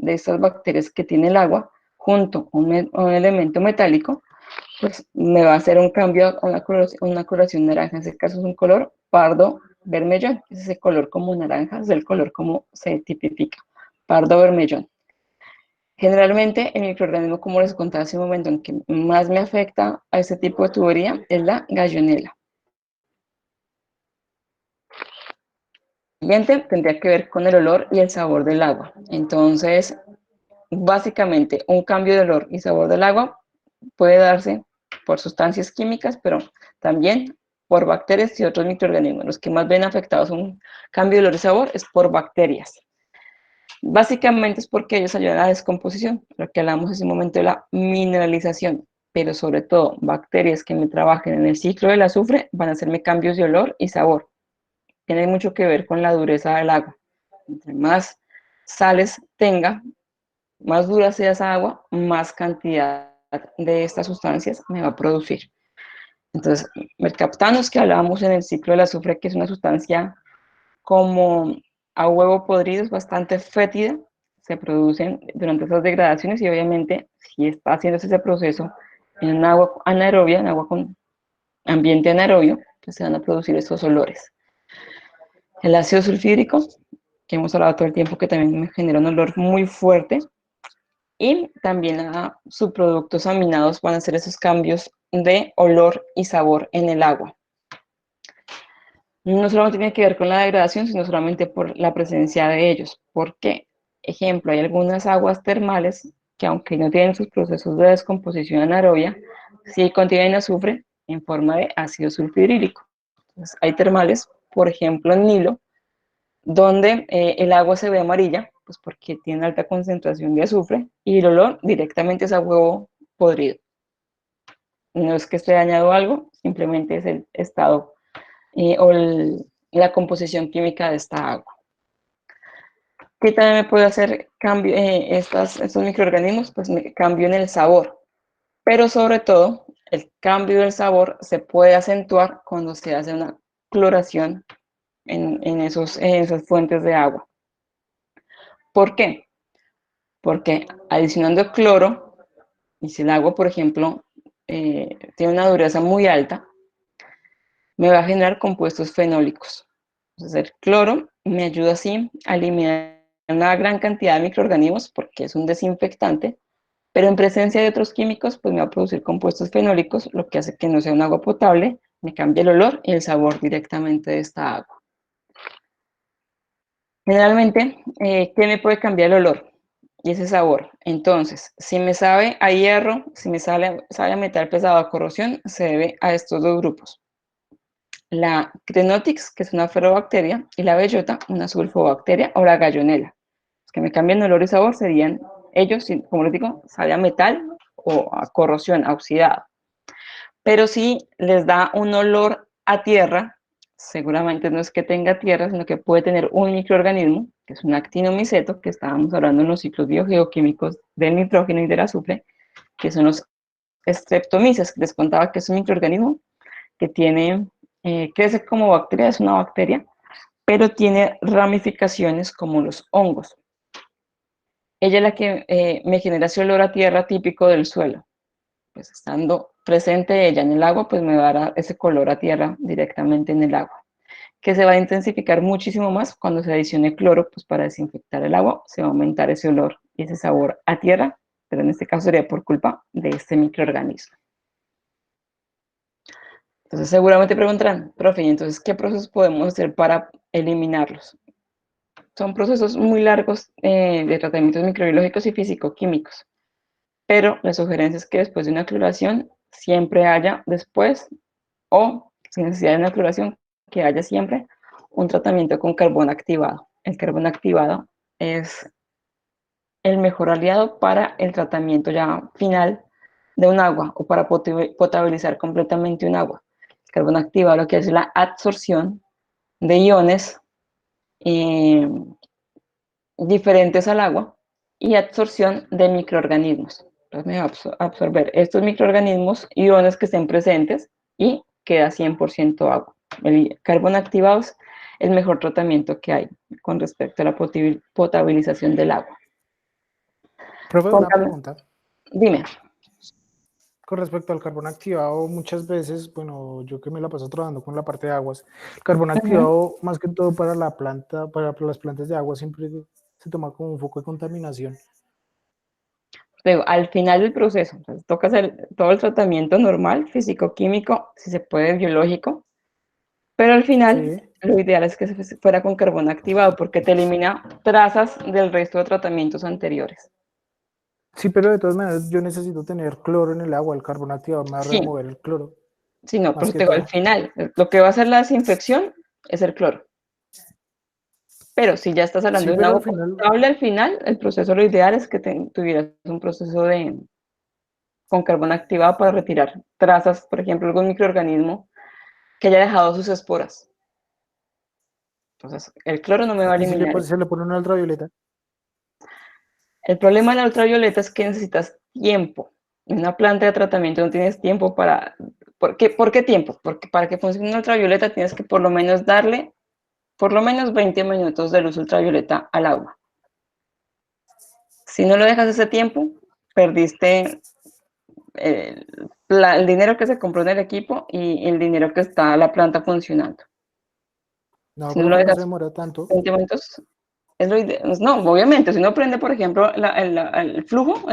estas bacterias que tiene el agua, junto a un elemento metálico, pues me va a hacer un cambio a una coloración naranja. En este caso es un color pardo vermellón. Es ese color como naranja, es el color como se tipifica, pardo vermellón. Generalmente el microorganismo, como les contaba hace un momento, en que más me afecta a este tipo de tubería es la gallonela. Siguiente tendría que ver con el olor y el sabor del agua. Entonces, básicamente, un cambio de olor y sabor del agua puede darse por sustancias químicas, pero también por bacterias y otros microorganismos. Los que más ven afectados a un cambio de olor y sabor es por bacterias. Básicamente es porque ellos ayudan a la descomposición, lo que hablamos en ese momento de la mineralización, pero sobre todo bacterias que me trabajen en el ciclo del azufre van a hacerme cambios de olor y sabor. Tiene mucho que ver con la dureza del agua. Entre más sales tenga, más dura sea esa agua, más cantidad de estas sustancias me va a producir. Entonces, mercaptanos, que hablábamos en el ciclo del azufre, que es una sustancia como a huevo podrido, es bastante fétida, se producen durante esas degradaciones y obviamente si está haciéndose ese proceso en un agua anaerobia, en agua con ambiente anaerobio, pues se van a producir esos olores. El ácido sulfídrico, que hemos hablado todo el tiempo, que también me genera un olor muy fuerte, y también a subproductos aminados van a hacer esos cambios de olor y sabor en el agua. No solamente tiene que ver con la degradación, sino solamente por la presencia de ellos. ¿Por qué? Ejemplo, hay algunas aguas termales que aunque no tienen sus procesos de descomposición anaerobia, sí contienen azufre en forma de ácido sulfhídrico. Entonces, hay termales, por ejemplo en Nilo, donde el agua se ve amarilla, pues porque tiene alta concentración de azufre, y el olor directamente es a huevo podrido. No es que esté dañado algo, simplemente es el estado o la composición química de esta agua. ¿Qué también me puede hacer cambio estos microorganismos? Pues cambio en el sabor, pero sobre todo el cambio del sabor se puede acentuar cuando se hace una cloración en esas fuentes de agua. ¿Por qué? Porque adicionando cloro, y si el agua, por ejemplo, tiene una dureza muy alta, me va a generar compuestos fenólicos. Entonces el cloro me ayuda así a eliminar una gran cantidad de microorganismos porque es un desinfectante, pero en presencia de otros químicos, pues me va a producir compuestos fenólicos, lo que hace que no sea un agua potable, me cambie el olor y el sabor directamente de esta agua. Generalmente, ¿qué me puede cambiar el olor y ese sabor? Entonces, si me sabe a hierro, si me sabe a metal pesado, a corrosión, se debe a estos dos grupos. La Crenotix, que es una ferrobacteria, y la bellota, una sulfobacteria, o la gallonela. Los que me cambian olor y sabor serían ellos, como les digo, sabe a metal o a corrosión, a oxidado. Pero si les da un olor a tierra, seguramente no es que tenga tierra, sino que puede tener un microorganismo, que es un actinomiceto, que estábamos hablando en los ciclos biogeoquímicos del nitrógeno y del azufre, que son los streptomyces, que les contaba que es un microorganismo que tiene, crece como bacteria, es una bacteria, pero tiene ramificaciones como los hongos. Ella es la que me genera ese olor a tierra típico del suelo. Pues estando presente ella en el agua, pues me va a dar ese color a tierra directamente en el agua, que se va a intensificar muchísimo más cuando se adicione cloro, pues para desinfectar el agua, se va a aumentar ese olor y ese sabor a tierra, pero en este caso sería por culpa de este microorganismo. Entonces seguramente preguntarán, profe, ¿y entonces qué procesos podemos hacer para eliminarlos? Son procesos muy largos de tratamientos microbiológicos y físico-químicos, pero la sugerencia es que después de una cloración siempre haya después, o sin necesidad de una cloración, que haya siempre un tratamiento con carbón activado. El carbón activado es el mejor aliado para el tratamiento ya final de un agua o para potabilizar completamente un agua. El carbono activado lo que hace es la absorción de iones diferentes al agua y absorción de microorganismos. Entonces me va a absorber estos microorganismos, iones que estén presentes y queda 100% agua. El carbono activado es el mejor tratamiento que hay con respecto a la potabilización del agua. Profe, una pregunta. Dime. Con respecto al carbón activado, muchas veces, bueno, yo que me la paso trabajando con la parte de aguas, el carbón activado, más que todo para la planta, para las plantas de agua, siempre se toma como un foco de contaminación. Luego, al final del proceso, entonces, toca hacer todo el tratamiento normal, físico-químico, si se puede, biológico, pero al final lo ideal es que se fuera con carbón activado porque te elimina trazas del resto de tratamientos anteriores. Sí, pero de todas maneras yo necesito tener cloro en el agua, el carbón activado me va a remover el cloro. Sí, no, pero te digo, al final, lo que va a hacer la desinfección es el cloro. Pero si ya estás hablando de un agua potable, al final, el proceso lo ideal es que tuvieras un proceso con carbón activado para retirar trazas, por ejemplo, algún microorganismo que haya dejado sus esporas. Entonces, el cloro no me va a eliminar. ¿Y si se le pone una ultravioleta? El problema de la ultravioleta es que necesitas tiempo. En una planta de tratamiento no tienes tiempo para... ¿Por qué tiempo? Porque para que funcione una ultravioleta tienes que por lo menos darle por lo menos 20 minutos de luz ultravioleta al agua. Si no lo dejas ese tiempo, perdiste el dinero que se compró en el equipo y el dinero que está la planta funcionando. No, si no lo no dejas se demora tanto. 20 minutos, es lo ideal. No, obviamente, si uno prende, por ejemplo, el flujo,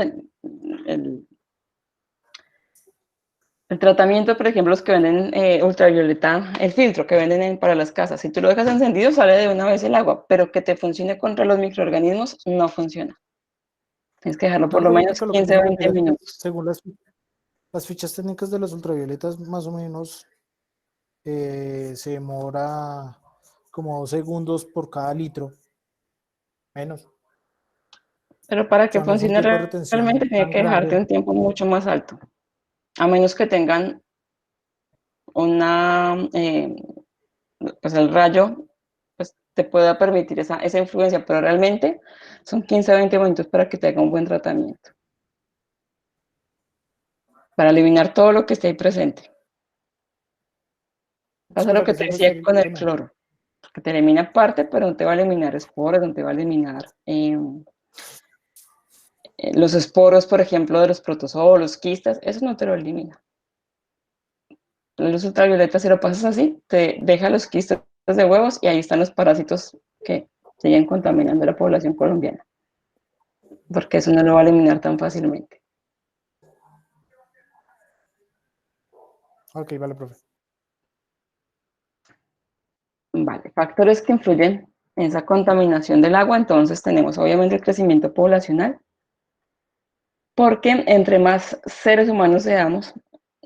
el tratamiento, por ejemplo, los que venden ultravioleta, el filtro que venden para las casas, si tú lo dejas encendido, sale de una vez el agua, pero que te funcione contra los microorganismos, no funciona. Tienes que dejarlo por lo menos 15 o 20 minutos. Según las fichas técnicas de las ultravioletas, más o menos se demora como 2 segundos por cada litro. Menos. Pero para que O sea, no es un funcione tiempo de retención realmente tiene tan que dejarte grande. un tiempo mucho más alto. A menos que tengan una, pues el rayo, pues te pueda permitir esa influencia, pero realmente son 15 a 20 minutos para que te haga un buen tratamiento. Para eliminar todo lo que esté ahí presente. Pasa lo que te decía con el cloro, que te elimina parte, pero no te va a eliminar esporas, no te va a eliminar los esporos, por ejemplo, de los protozoos, los quistas, eso no te lo elimina. La luz ultravioleta, si lo pasas así, te deja los quistes de huevos y ahí están los parásitos que siguen contaminando a la población colombiana. Porque eso no lo va a eliminar tan fácilmente. Ok, vale, profe. Vale, factores que influyen en esa contaminación del agua, entonces tenemos obviamente el crecimiento poblacional, porque entre más seres humanos seamos,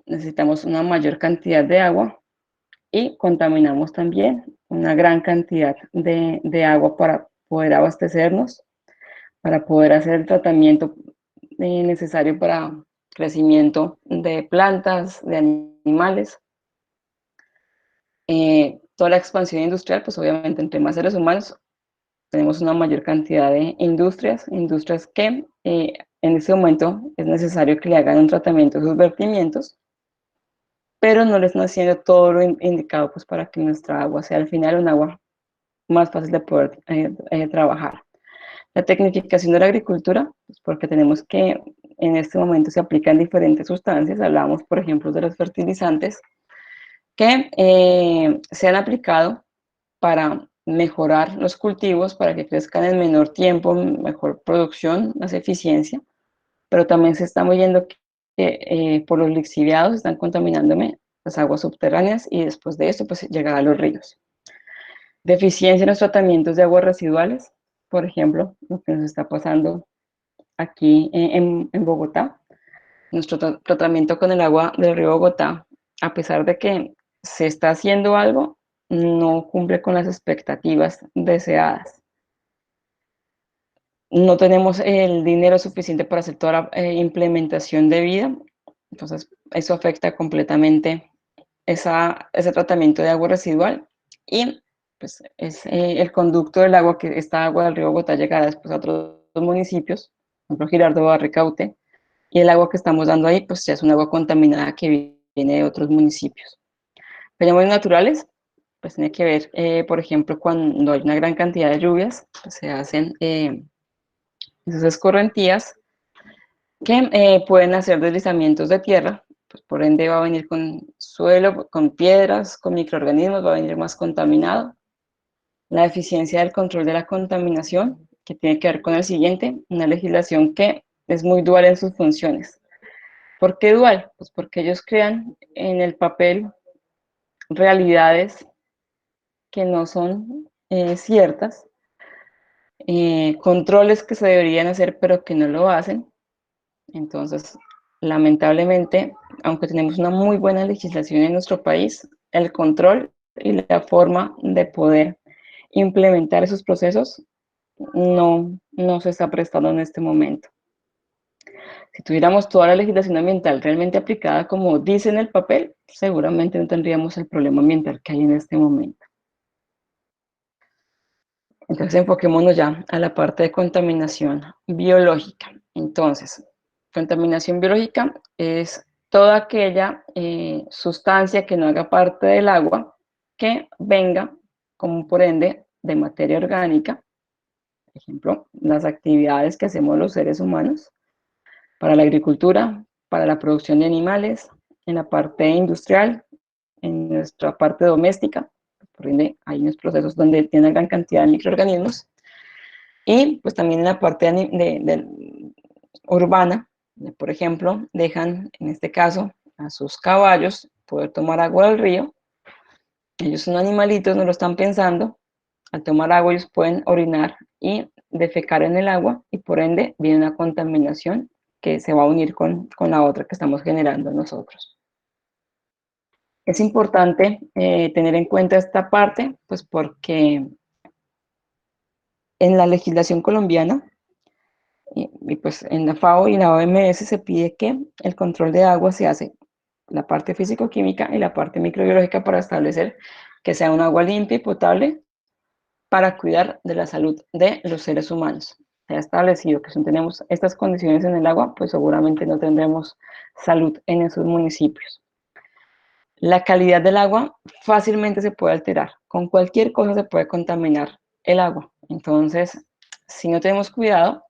necesitamos una mayor cantidad de agua y contaminamos también una gran cantidad de agua para poder abastecernos, para poder hacer el tratamiento necesario para crecimiento de plantas, de animales. Toda la expansión industrial, pues obviamente entre más seres humanos tenemos una mayor cantidad de industrias que en ese momento es necesario que le hagan un tratamiento a sus vertimientos, pero no les están haciendo todo lo indicado pues, para que nuestra agua sea al final un agua más fácil de poder trabajar. La tecnificación de la agricultura, pues porque tenemos que en este momento se aplican diferentes sustancias, hablamos por ejemplo de los fertilizantes, que se han aplicado para mejorar los cultivos, para que crezcan en menor tiempo, mejor producción, más eficiencia, pero también se está viendo que por los lixiviados están contaminándome las aguas subterráneas y después de esto pues llegar a los ríos. Deficiencia en los tratamientos de aguas residuales, por ejemplo, lo que nos está pasando aquí en Bogotá. Nuestro tratamiento con el agua del río Bogotá, a pesar de que se está haciendo algo, no cumple con las expectativas deseadas. No tenemos el dinero suficiente para hacer toda la implementación debida Entonces, eso afecta completamente ese tratamiento de agua residual y pues es el conducto del agua, que esta agua del río Bogotá llegará después a otros municipios, por ejemplo, Girardot, Barricaute, y el agua que estamos dando ahí pues ya es un agua contaminada que viene de otros municipios. Fenómenos naturales, pues tiene que ver, por ejemplo, cuando hay una gran cantidad de lluvias, pues se hacen esas escorrentías que pueden hacer deslizamientos de tierra, pues por ende va a venir con suelo, con piedras, con microorganismos, va a venir más contaminado. La eficiencia del control de la contaminación, que tiene que ver con el siguiente, una legislación que es muy dual en sus funciones. ¿Por qué dual? Pues porque ellos crean en el papel realidades que no son ciertas, controles que se deberían hacer pero que no lo hacen. Entonces, lamentablemente, aunque tenemos una muy buena legislación en nuestro país, el control y la forma de poder implementar esos procesos no se está prestando en este momento. Si tuviéramos toda la legislación ambiental realmente aplicada como dice en el papel, seguramente no tendríamos el problema ambiental que hay en este momento. Entonces, enfoquémonos ya a la parte de contaminación biológica. Entonces, contaminación biológica es toda aquella sustancia que no haga parte del agua que venga, como por ende, de materia orgánica. Por ejemplo, las actividades que hacemos los seres humanos para la agricultura, para la producción de animales, en la parte industrial, en nuestra parte doméstica. Por ende, hay unos procesos donde tiene una gran cantidad de microorganismos. Y pues también en la parte urbana, por ejemplo, dejan, en este caso, a sus caballos poder tomar agua del río. Ellos son animalitos, no lo están pensando. Al tomar agua ellos pueden orinar y defecar en el agua y por ende viene una contaminación que se va a unir con la otra que estamos generando nosotros. Es importante tener en cuenta esta parte, pues porque en la legislación colombiana y pues en la FAO y la OMS se pide que el control de agua se hace la parte físico-química y la parte microbiológica para establecer que sea un agua limpia y potable para cuidar de la salud de los seres humanos. Se ha establecido que si no tenemos estas condiciones en el agua, pues seguramente no tendremos salud en esos municipios. La calidad del agua fácilmente se puede alterar. Con cualquier cosa se puede contaminar el agua. Entonces, si no tenemos cuidado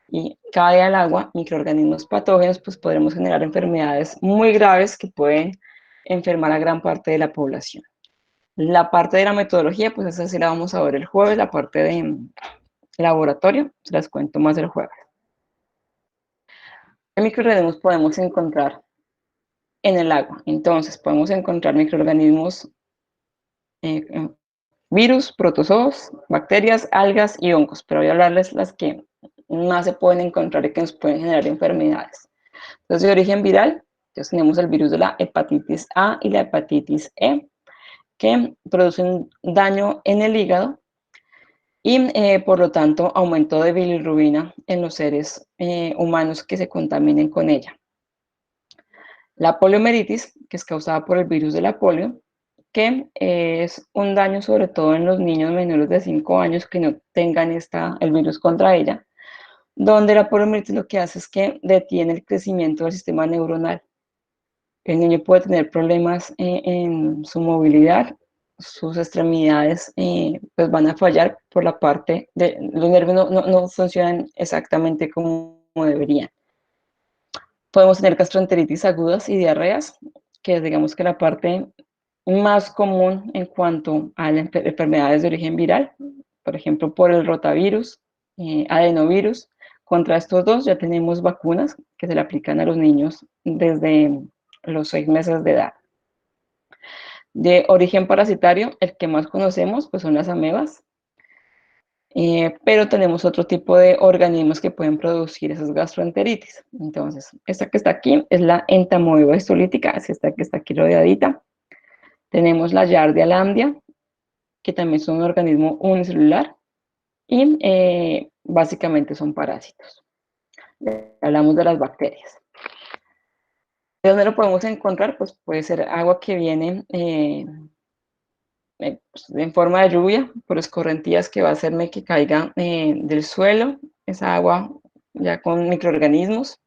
y cae al agua microorganismos patógenos, pues podremos generar enfermedades muy graves que pueden enfermar a gran parte de la población. La parte de la metodología, pues esa sí la vamos a ver el jueves, la parte de laboratorio, se las cuento más el jueves. ¿Qué microorganismos podemos encontrar en el agua? Entonces, podemos encontrar microorganismos, virus, protozoos, bacterias, algas y hongos, pero voy a hablarles las que más se pueden encontrar y que nos pueden generar enfermedades. Entonces, de origen viral, entonces tenemos el virus de la hepatitis A y la hepatitis E, que producen daño en el hígado y por lo tanto aumento de bilirrubina en los seres humanos que se contaminen con ella. La poliomielitis, que es causada por el virus de la polio, que es un daño sobre todo en los niños menores de 5 años que no tengan el virus contra ella, donde la poliomielitis lo que hace es que detiene el crecimiento del sistema neuronal. El niño puede tener problemas en su movilidad, sus extremidades pues van a fallar por la parte de los nervios no funcionan exactamente como deberían. Podemos tener gastroenteritis agudas y diarreas, que es digamos que la parte más común en cuanto a las enfermedades de origen viral, por ejemplo por el rotavirus, adenovirus. Contra estos dos ya tenemos vacunas que se le aplican a los niños desde los 6 meses de edad. De origen parasitario, el que más conocemos pues son las amebas, pero tenemos otro tipo de organismos que pueden producir esas gastroenteritis. Entonces, esta que está aquí es la entamoeba histolítica, es esta que está aquí rodeadita. Tenemos la Giardia lambda, que también son un organismo unicelular y básicamente son parásitos. Hablamos de las bacterias. ¿De dónde lo podemos encontrar? Pues puede ser agua que viene pues, en forma de lluvia, por escorrentías que va a hacerme que caiga del suelo, esa agua ya con microorganismos,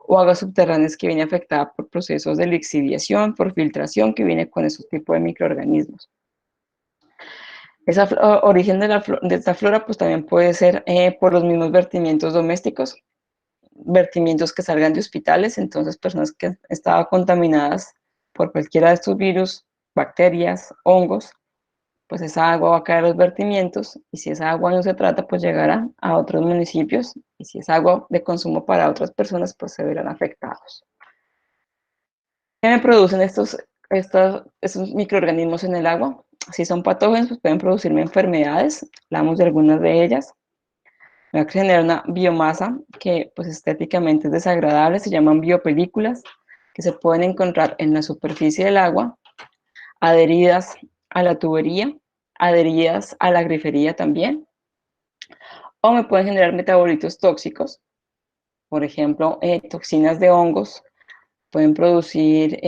o aguas subterráneas que viene afectada por procesos de lixiviación, por filtración, que viene con esos tipos de microorganismos. Esa origen de esta flora pues también puede ser por los mismos vertimientos domésticos, vertimientos que salgan de hospitales, entonces personas que estaban contaminadas por cualquiera de estos virus, bacterias, hongos, pues esa agua va a caer a los vertimientos y si esa agua no se trata, pues llegará a otros municipios y si es agua de consumo para otras personas, pues se verán afectados. ¿Qué me producen estos microorganismos en el agua? Si son patógenos, pues pueden producirme enfermedades, hablamos de algunas de ellas. Me va a generar una biomasa que pues estéticamente es desagradable, se llaman biopelículas, que se pueden encontrar en la superficie del agua, adheridas a la tubería, adheridas a la grifería también, o me pueden generar metabolitos tóxicos, por ejemplo, toxinas de hongos, pueden producir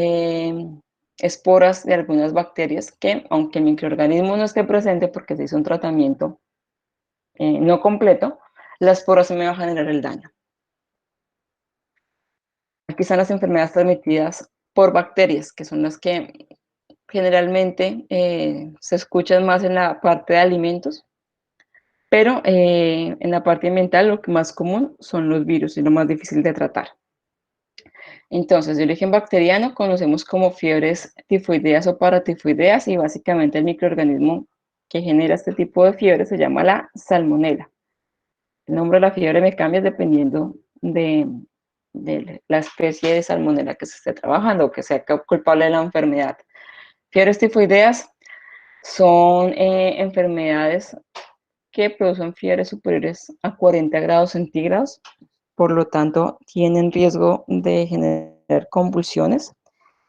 esporas de algunas bacterias que, aunque el microorganismo no esté presente porque se hizo un tratamiento no completo, la espora se me va a generar el daño. Aquí están las enfermedades transmitidas por bacterias, que son las que generalmente se escuchan más en la parte de alimentos, pero en la parte ambiental lo que más común son los virus y lo más difícil de tratar. Entonces, de origen bacteriano conocemos como fiebres tifoideas o paratifoideas y básicamente el microorganismo que genera este tipo de fiebre se llama la salmonela. El nombre de la fiebre me cambia dependiendo de la especie de salmonela que se esté trabajando o que sea culpable de la enfermedad. Fiebres tifoideas son enfermedades que producen fiebres superiores a 40 grados centígrados, por lo tanto tienen riesgo de generar convulsiones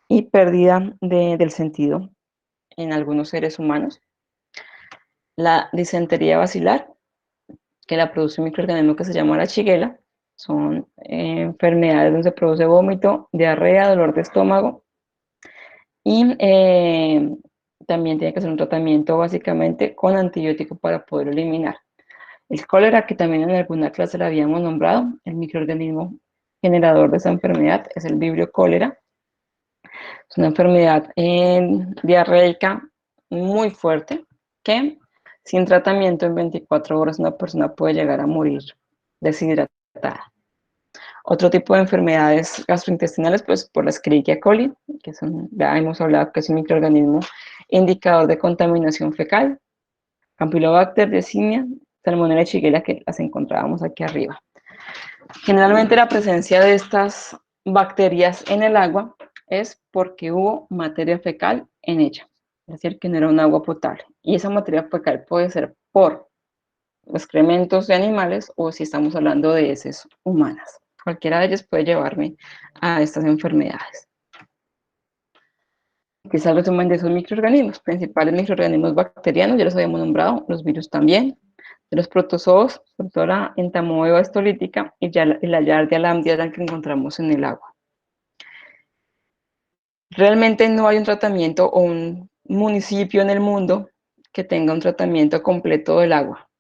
y pérdida del sentido en algunos seres humanos. La disentería basilar, que la produce un microorganismo que se llama la shigella, son enfermedades donde se produce vómito, diarrea, dolor de estómago y también tiene que ser un tratamiento básicamente con antibiótico para poder eliminar. El cólera, que también en alguna clase la habíamos nombrado, el microorganismo generador de esa enfermedad es el vibrio cólera. Es una enfermedad diarreica muy fuerte que sin tratamiento en 24 horas una persona puede llegar a morir deshidratada. Otro tipo de enfermedades gastrointestinales, pues por la Escherichia coli, que son, ya hemos hablado que es un microorganismo indicador de contaminación fecal, Campylobacter, Yersinia, Salmonella y Shigella, que las encontrábamos aquí arriba. Generalmente la presencia de estas bacterias en el agua es porque hubo materia fecal en ella, es decir, que no era un agua potable. Y esa materia fecal puede ser por excrementos de animales o si estamos hablando de heces humanas. Cualquiera de ellas puede llevarme a estas enfermedades. Aquí está el resumen de esos microorganismos, principales microorganismos bacterianos, ya los habíamos nombrado, los virus también, de los protozoos, sobre todo la entamoeba estolítica y la Giardia lambda que encontramos en el agua. Realmente no hay un tratamiento o un municipio en el mundo que tenga un tratamiento completo del agua.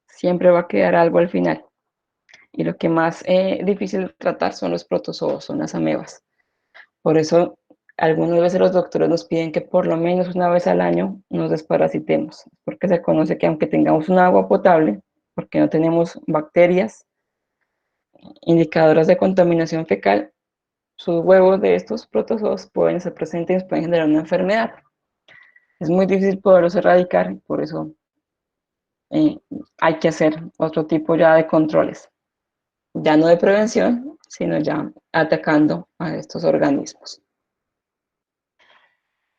Siempre va a quedar algo al final. Y lo que más difícil de tratar son los protozoos, son las amebas. Por eso, algunas veces los doctores nos piden que por lo menos una vez al año nos desparasitemos, porque se conoce que aunque tengamos un agua potable, porque no tenemos bacterias indicadoras de contaminación fecal, sus huevos de estos protozoos pueden estar presentes y nos pueden generar una enfermedad. Es muy difícil poderlos erradicar, por eso hay que hacer otro tipo ya de controles. Ya no de prevención, sino ya atacando a estos organismos.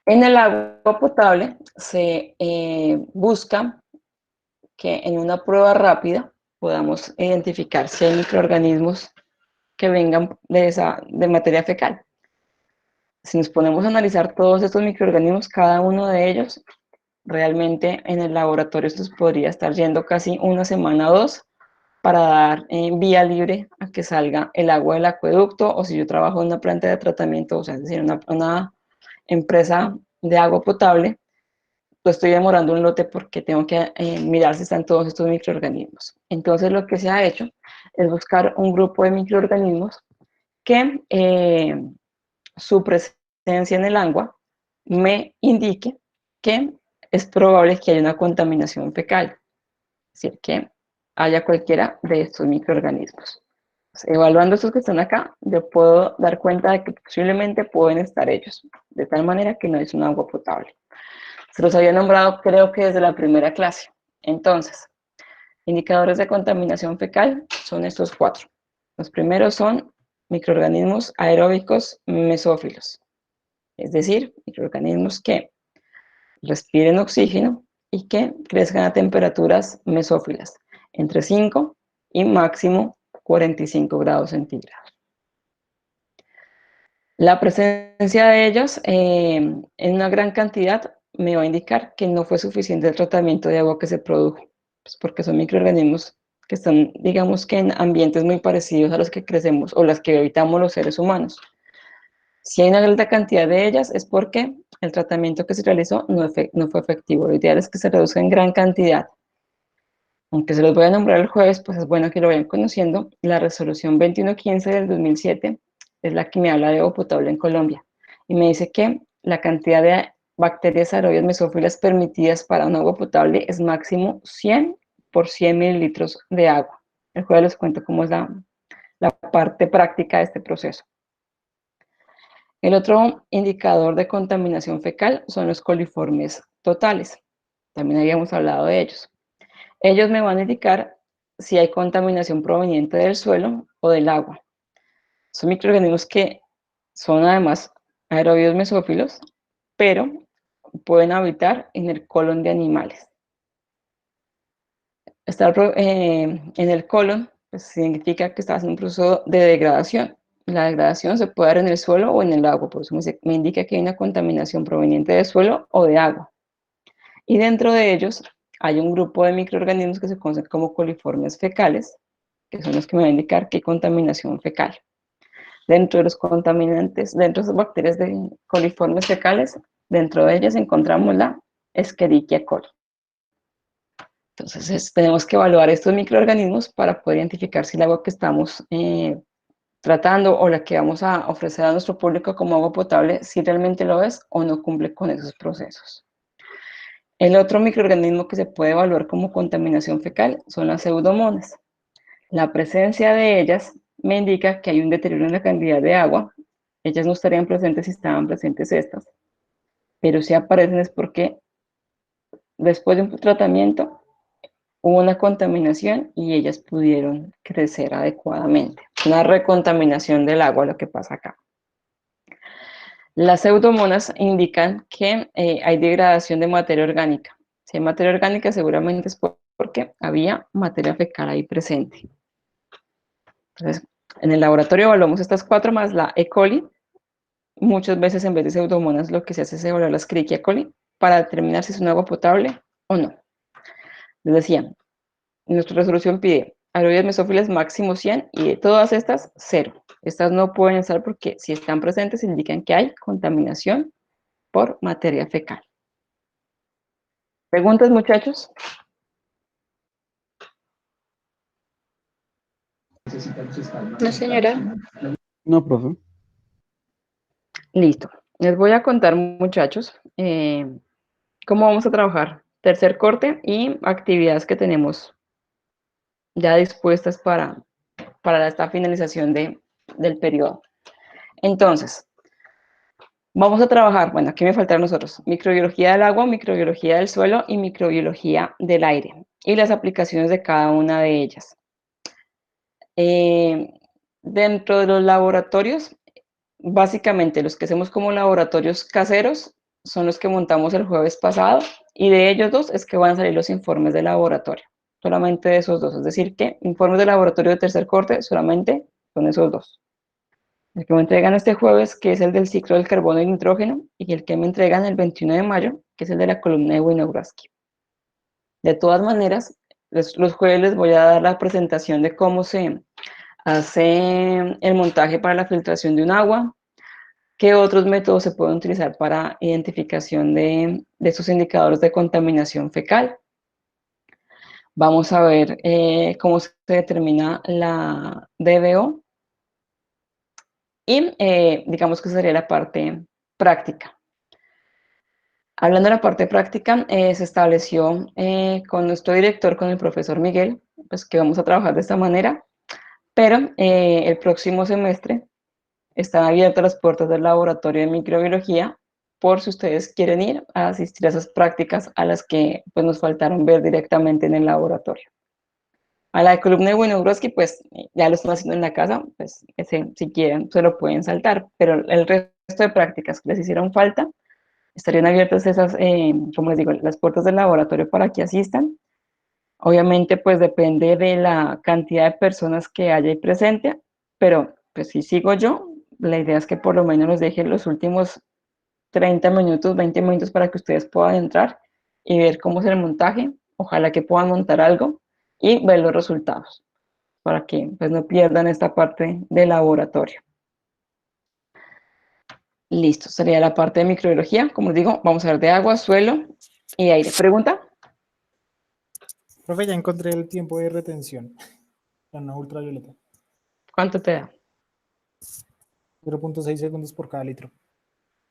En el agua potable se busca que en una prueba rápida podamos identificar si hay microorganismos que vengan de materia fecal. Si nos ponemos a analizar todos estos microorganismos, cada uno de ellos, realmente en el laboratorio esto podría estar yendo casi una semana o dos, para dar vía libre a que salga el agua del acueducto, o si yo trabajo en una planta de tratamiento, o sea, es decir, una empresa de agua potable, pues estoy demorando un lote porque tengo que mirar si están todos estos microorganismos. Entonces lo que se ha hecho es buscar un grupo de microorganismos que su presencia en el agua me indique que es probable que haya una contaminación fecal, es decir, que haya cualquiera de estos microorganismos. Pues, evaluando estos que están acá, yo puedo dar cuenta de que posiblemente pueden estar ellos, de tal manera que no es un agua potable. Se los había nombrado, creo que desde la primera clase. Entonces, indicadores de contaminación fecal son estos 4. Los primeros son microorganismos aeróbicos mesófilos, es decir, microorganismos que respiren oxígeno y que crezcan a temperaturas mesófilas, entre 5 y máximo 45 grados centígrados. La presencia de ellos en una gran cantidad me va a indicar que no fue suficiente el tratamiento de agua que se produjo, pues porque son microorganismos que están, digamos que en ambientes muy parecidos a los que crecemos o las que habitamos los seres humanos. Si hay una alta cantidad de ellas es porque el tratamiento que se realizó no fue efectivo. Lo ideal es que se reduzca en gran cantidad. Aunque se los voy a nombrar el jueves, pues es bueno que lo vayan conociendo. La resolución 2115 del 2007 es la que me habla de agua potable en Colombia. Y me dice que la cantidad de bacterias aerobias mesófilas permitidas para un agua potable es máximo 100 por 100 mililitros de agua. El jueves les cuento cómo es la parte práctica de este proceso. El otro indicador de contaminación fecal son los coliformes totales. También habíamos hablado de ellos. Ellos me van a indicar si hay contaminación proveniente del suelo o del agua. Son microorganismos que son además aerobios mesófilos, pero pueden habitar en el colon de animales. Estar en el colon pues, significa que está haciendo un proceso de degradación. La degradación se puede dar en el suelo o en el agua, por eso me indica que hay una contaminación proveniente del suelo o de agua. Y dentro de ellos hay un grupo de microorganismos que se conocen como coliformes fecales, que son los que me van a indicar que hay contaminación fecal. Dentro de los contaminantes, dentro de las bacterias de coliformes fecales, dentro de ellas encontramos la Escherichia coli. Entonces tenemos que evaluar estos microorganismos para poder identificar si el agua que estamos tratando o la que vamos a ofrecer a nuestro público como agua potable, si realmente lo es o no cumple con esos procesos. El otro microorganismo que se puede evaluar como contaminación fecal son las pseudomonas. La presencia de ellas me indica que hay un deterioro en la cantidad de agua. Ellas no estarían presentes si estaban presentes estas, pero si aparecen es porque después de un tratamiento hubo una contaminación y ellas pudieron crecer adecuadamente. Una recontaminación del agua, lo que pasa acá. Las pseudomonas indican que hay degradación de materia orgánica. Si hay materia orgánica, seguramente es porque había materia fecal ahí presente. Entonces, en el laboratorio evaluamos estas 4 más la E. coli. Muchas veces en vez de pseudomonas lo que se hace es evaluar la Escherichia coli para determinar si es un agua potable o no. Les decía, nuestra resolución pide aerobias mesófilas máximo 100 y de todas estas, 0. Estas no pueden estar porque si están presentes indican que hay contaminación por materia fecal. ¿Preguntas, muchachos? No, señora. No, profe. Listo. Les voy a contar, muchachos, cómo vamos a trabajar. Tercer corte y actividades que tenemos ya dispuestas para esta finalización del periodo. Entonces, vamos a trabajar, bueno, aquí me faltaron nosotros, microbiología del agua, microbiología del suelo y microbiología del aire y las aplicaciones de cada una de ellas. Dentro de los laboratorios, básicamente los que hacemos como laboratorios caseros son los que montamos el jueves pasado y de ellos 2 es que van a salir los informes de laboratorio. Solamente de esos 2, es decir que informes de laboratorio de tercer corte solamente son esos 2. El que me entregan este jueves, que es el del ciclo del carbono y nitrógeno, y el que me entregan el 21 de mayo, que es el de la columna de Winograski. De todas maneras, Los jueves les voy a dar la presentación de cómo se hace el montaje para la filtración de un agua, qué otros métodos se pueden utilizar para identificación de estos indicadores de contaminación fecal. Vamos a ver cómo se determina la DBO y digamos que sería la parte práctica. Hablando de la parte práctica, se estableció con nuestro director, con el profesor Miguel, pues que vamos a trabajar de esta manera, pero el próximo semestre están abiertas las puertas del laboratorio de microbiología por si ustedes quieren ir a asistir a esas prácticas a las que pues, nos faltaron ver directamente en el laboratorio. A la de columna de Winogrosky, pues ya lo están haciendo en la casa, pues ese, si quieren se lo pueden saltar, pero el resto de prácticas que les hicieron falta, estarían abiertas esas, como les digo, las puertas del laboratorio para que asistan. Obviamente, pues depende de la cantidad de personas que haya ahí presente, pero pues si sigo yo, la idea es que por lo menos nos dejen los últimos 30 minutos, 20 minutos para que ustedes puedan entrar y ver cómo es el montaje. Ojalá que puedan montar algo y ver los resultados para que pues no pierdan esta parte del laboratorio. Listo, sería la parte de microbiología. Como les digo, vamos a ver de agua, suelo y aire. ¿Pregunta? Profe, ya encontré el tiempo de retención. La no ultravioleta. ¿Cuánto te da? 0.6 segundos por cada litro.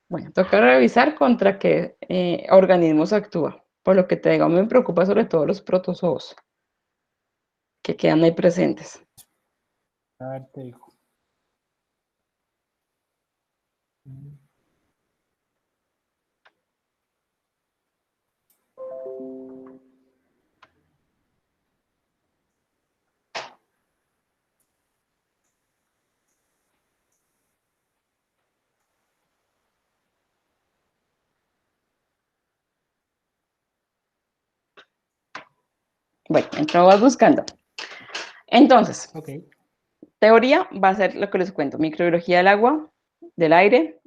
Bueno, toca revisar contra qué organismos actúa. Por lo que te digo, a mí me preocupa sobre todo los protozoos que quedan ahí presentes. A ver, te digo. Bueno, entonces vas buscando. Entonces, okay. Teoría va a ser lo que les cuento, microbiología del agua, del aire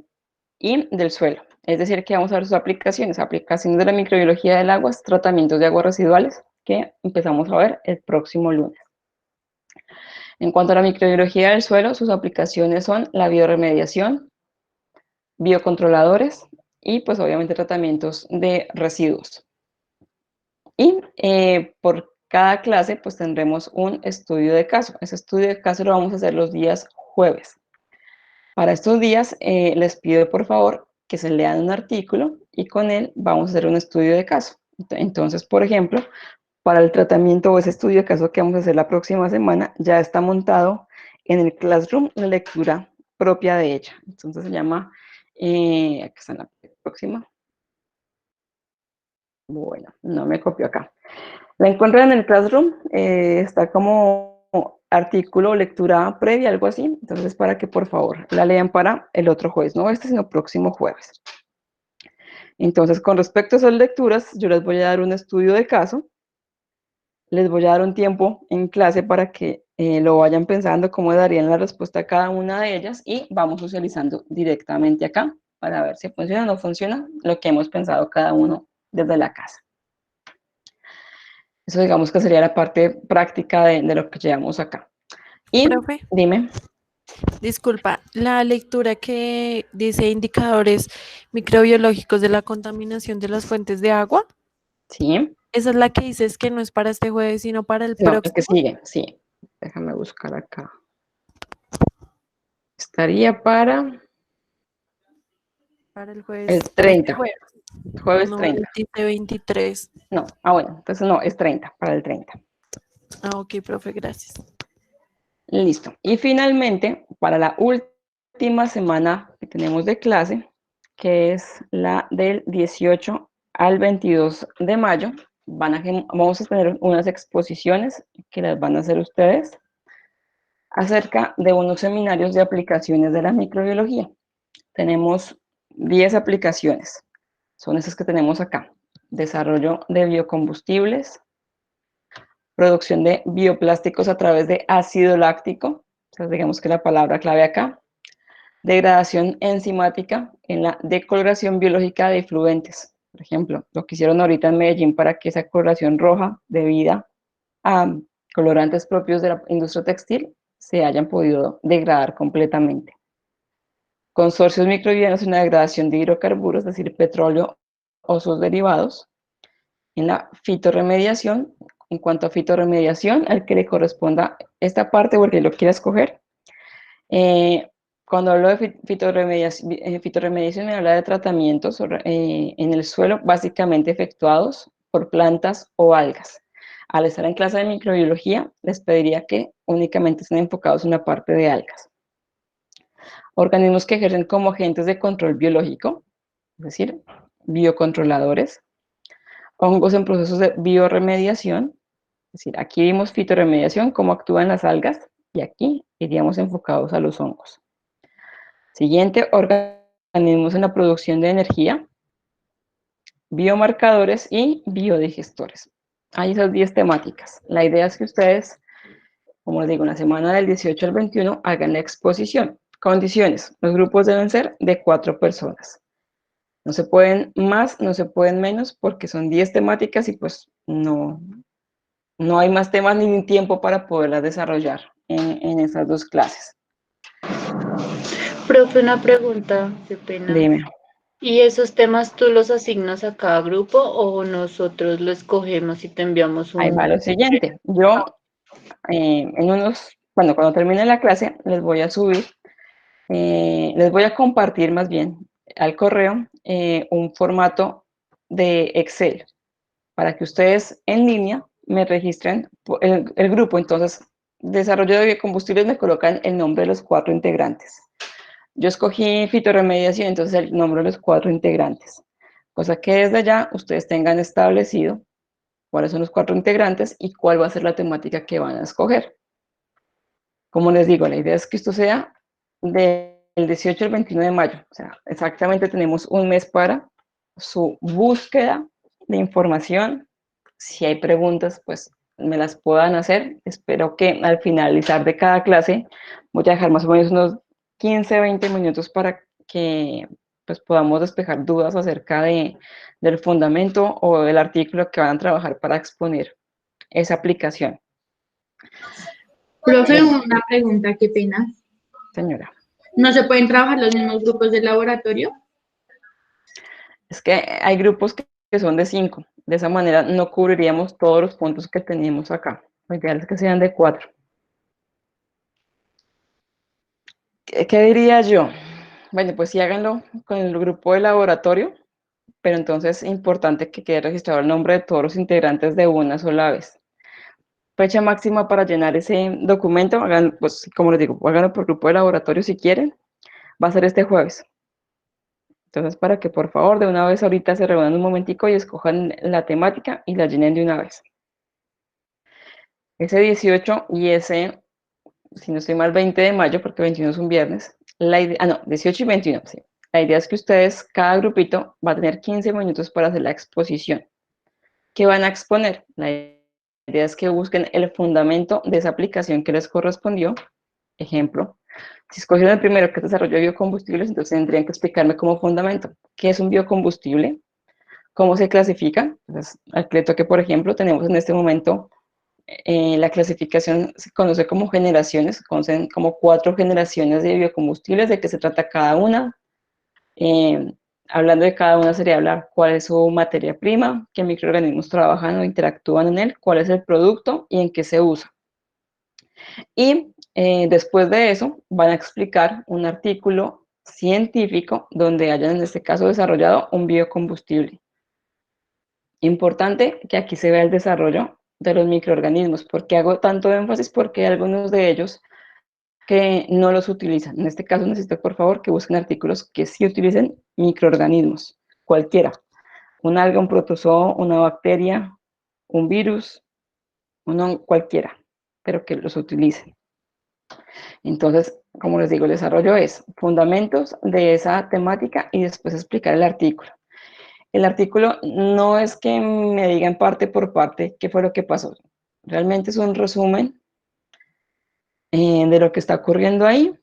y del suelo. Es decir, que vamos a ver sus aplicaciones. Aplicaciones de la microbiología del agua, tratamientos de aguas residuales, que empezamos a ver el próximo lunes. En cuanto a la microbiología del suelo, sus aplicaciones son la bioremediación, biocontroladores y pues obviamente tratamientos de residuos. Y por cada clase pues tendremos un estudio de caso. Ese estudio de caso lo vamos a hacer los días jueves. Para estos días les pido por favor que se lean un artículo y con él vamos a hacer un estudio de caso. Entonces, por ejemplo, para el tratamiento o ese estudio de caso que vamos a hacer la próxima semana, ya está montado en el Classroom la lectura propia de ella. Entonces se llama, aquí está en la próxima. Bueno, no me copió acá. La encuentran en el Classroom, está como artículo o lectura previa, algo así. Entonces, para que por favor la lean para el otro jueves, no este, sino próximo jueves. Entonces, con respecto a esas lecturas, yo les voy a dar un estudio de caso. Les voy a dar un tiempo en clase para que lo vayan pensando cómo darían la respuesta a cada una de ellas y vamos socializando directamente acá para ver si funciona o no funciona lo que hemos pensado cada uno desde la casa. Eso digamos que sería la parte práctica de lo que llevamos acá. Y profe, dime. Disculpa, la lectura que dice indicadores microbiológicos de la contaminación de las fuentes de agua. Sí. Esa es la que dices que no es para este jueves, sino para el No, próximo. el que sigue, sí. Déjame buscar acá. Estaría para el jueves. El 30. Jueves no, 30. Dice 23. No, bueno, entonces no, es 30, para el 30. Ah, ok, profe, gracias. Listo. Y finalmente, para la última semana que tenemos de clase, que es la del 18 al 22 de mayo, vamos a tener unas exposiciones que las van a hacer ustedes acerca de unos seminarios de aplicaciones de la microbiología. Tenemos 10 aplicaciones, son esas que tenemos acá. Desarrollo de biocombustibles, producción de bioplásticos a través de ácido láctico, entonces digamos que la palabra clave acá, degradación enzimática en la decoloración biológica de efluentes. Por ejemplo, lo que hicieron ahorita en Medellín para que esa coloración roja de vida a colorantes propios de la industria textil se hayan podido degradar completamente. Consorcios microbianos en la degradación de hidrocarburos, es decir, petróleo o sus derivados. En la fitorremediación, en cuanto a fitorremediación, al que le corresponda esta parte o el que lo quiera escoger. Cuando hablo de fitorremediación, me habla de tratamientos en el suelo básicamente efectuados por plantas o algas. Al estar en clase de microbiología, les pediría que únicamente estén enfocados en la parte de algas. Organismos que ejercen como agentes de control biológico, es decir, biocontroladores. Hongos en procesos de bioremediación, es decir, aquí vimos fitorremediación, cómo actúan las algas, y aquí iríamos enfocados a los hongos. Siguiente, organismos en la producción de energía, biomarcadores y biodigestores. Hay esas 10 temáticas. La idea es que ustedes, como les digo, en la semana del 18 al 21 hagan la exposición. Condiciones, los grupos deben ser de 4 personas. No se pueden más, no se pueden menos, porque son 10 temáticas y pues no hay más temas ni tiempo para poderlas desarrollar en esas 2 clases. Profe, una pregunta, qué pena. Dime. ¿Y esos temas tú los asignas a cada grupo o nosotros lo escogemos y te enviamos Ahí va lo siguiente. Yo, cuando termine la clase, les voy a subir, les voy a compartir más bien al correo un formato de Excel para que ustedes en línea me registren el grupo. Entonces, desarrollo de biocombustibles, me colocan el nombre de los 4 integrantes. Yo escogí fitorremediación, entonces el nombre de los 4 integrantes. Cosa que desde allá ustedes tengan establecido cuáles son los 4 integrantes y cuál va a ser la temática que van a escoger. Como les digo, la idea es que esto sea del 18 al 21 de mayo. O sea, exactamente tenemos un mes para su búsqueda de información. Si hay preguntas, pues me las puedan hacer. Espero que al finalizar de cada clase voy a dejar más o menos unos 15, 20 minutos para que pues, podamos despejar dudas acerca del fundamento o del artículo que van a trabajar para exponer esa aplicación. Profe, una pregunta, qué pena. Señora. ¿No se pueden trabajar los mismos grupos de laboratorio? Es que hay grupos que son de 5. De esa manera no cubriríamos todos los puntos que teníamos acá. Lo ideal es que sean de 4. ¿Qué diría yo? Bueno, pues sí háganlo con el grupo de laboratorio, pero entonces es importante que quede registrado el nombre de todos los integrantes de una sola vez. Fecha máxima para llenar ese documento, hagan, pues como les digo, háganlo por grupo de laboratorio si quieren, va a ser este jueves. Entonces, para que por favor de una vez ahorita se reúnan un momentico y escojan la temática y la llenen de una vez. Ese 18 y ese, si no estoy mal, 20 de mayo, porque 21 es un viernes. 18 y 21, sí. La idea es que ustedes, cada grupito, va a tener 15 minutos para hacer la exposición. ¿Qué van a exponer? La idea es que busquen el fundamento de esa aplicación que les correspondió. Ejemplo, si escogieron el primero, que es desarrollo de biocombustibles, entonces tendrían que explicarme como fundamento qué es un biocombustible, cómo se clasifica. Entonces, al que le toque, por ejemplo, tenemos en este momento la clasificación se conoce como generaciones, conocen como 4 generaciones de biocombustibles, de qué se trata cada una. Hablando de cada una sería hablar cuál es su materia prima, qué microorganismos trabajan o interactúan en él, cuál es el producto y en qué se usa. Y después de eso van a explicar un artículo científico donde hayan en este caso desarrollado un biocombustible. Importante que aquí se vea el desarrollo de los microorganismos. ¿Por qué hago tanto énfasis? Porque hay algunos de ellos que no los utilizan. En este caso necesito por favor que busquen artículos que sí utilicen microorganismos, cualquiera. Un alga, un protozoo, una bacteria, un virus, cualquiera, pero que los utilicen. Entonces, como les digo, el desarrollo es fundamentos de esa temática y después explicar el artículo. El artículo no es que me digan parte por parte qué fue lo que pasó. Realmente es un resumen de lo que está ocurriendo ahí,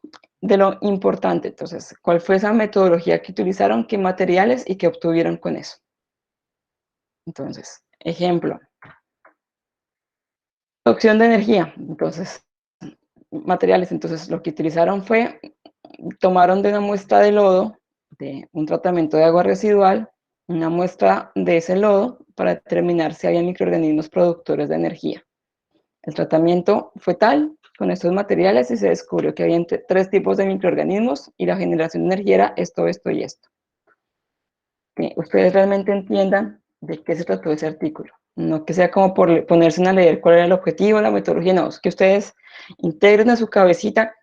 de lo importante. Entonces, ¿cuál fue esa metodología que utilizaron? ¿Qué materiales y qué obtuvieron con eso? Entonces, ejemplo. Producción de energía, entonces, materiales. Entonces, lo que utilizaron fue, tomaron de una muestra de lodo, de un tratamiento de agua residual, una muestra de ese lodo para determinar si había microorganismos productores de energía. El tratamiento fue tal, con estos materiales, y se descubrió que había tres tipos de microorganismos y la generación de energía era esto, esto y esto. Que ustedes realmente entiendan de qué se trató ese artículo. No que sea como por ponerse a leer cuál era el objetivo, la metodología, no, es que ustedes integren a su cabecita,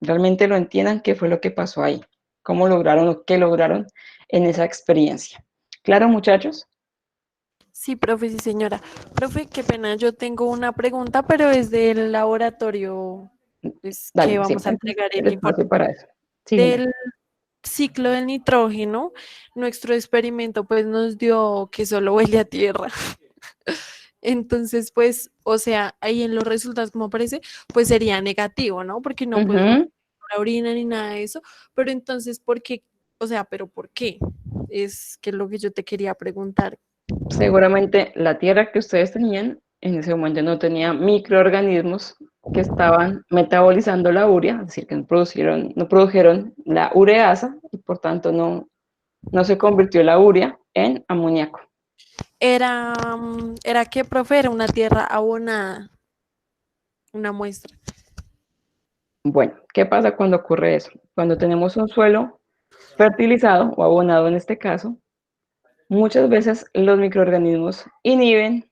realmente lo entiendan qué fue lo que pasó ahí, cómo lograron o qué lograron en esa experiencia. ¿Claro, muchachos? Sí, profe, sí, señora. Profe, qué pena, yo tengo una pregunta, pero es del laboratorio pues, que Dale, sí, vamos a entregar el el espacio informe. para eso. Sí, señora. Del ciclo del nitrógeno, nuestro experimento pues nos dio que solo huele a tierra. Entonces, pues, o sea, ahí en los resultados como aparece, pues sería negativo, ¿no? Porque no podemos la orina ni nada de eso. Pero entonces, ¿por qué? O sea, ¿pero por qué? Es que es lo que yo te quería preguntar. Seguramente la tierra que ustedes tenían en ese momento no tenía microorganismos que estaban metabolizando la urea, es decir, que no produjeron la ureasa y por tanto no se convirtió la urea en amoníaco. Era que, profe, era una tierra abonada, una muestra. Bueno, ¿qué pasa cuando ocurre eso? Cuando tenemos un suelo fertilizado o abonado en este caso, muchas veces los microorganismos inhiben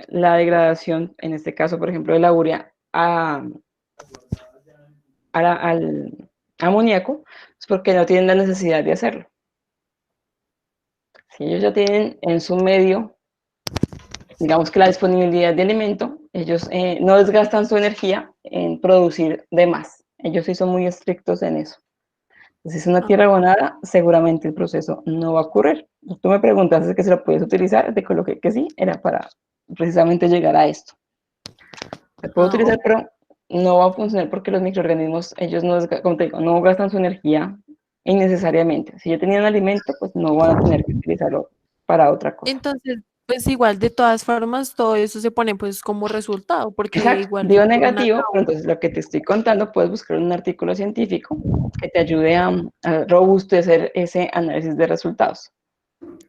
la degradación, en este caso, por ejemplo, de la urea al amoníaco, es porque no tienen la necesidad de hacerlo. Si ellos ya tienen en su medio, digamos que la disponibilidad de alimento, ellos no desgastan su energía en producir de más. Ellos sí son muy estrictos en eso. Si es una tierra abonada, seguramente el proceso no va a ocurrir. Tú me preguntaste que si lo puedes utilizar, te coloqué que sí, era para precisamente llegar a esto. Se puede utilizar, pero no va a funcionar porque los microorganismos, ellos no, como te digo, no gastan su energía innecesariamente. Si ya tenían alimento, pues no van a tener que utilizarlo para otra cosa. Entonces, pues igual, de todas formas, todo eso se pone pues como resultado, porque Exacto, igual... dio negativo, pero entonces lo que te estoy contando, puedes buscar un artículo científico que te ayude a robustecer ese análisis de resultados.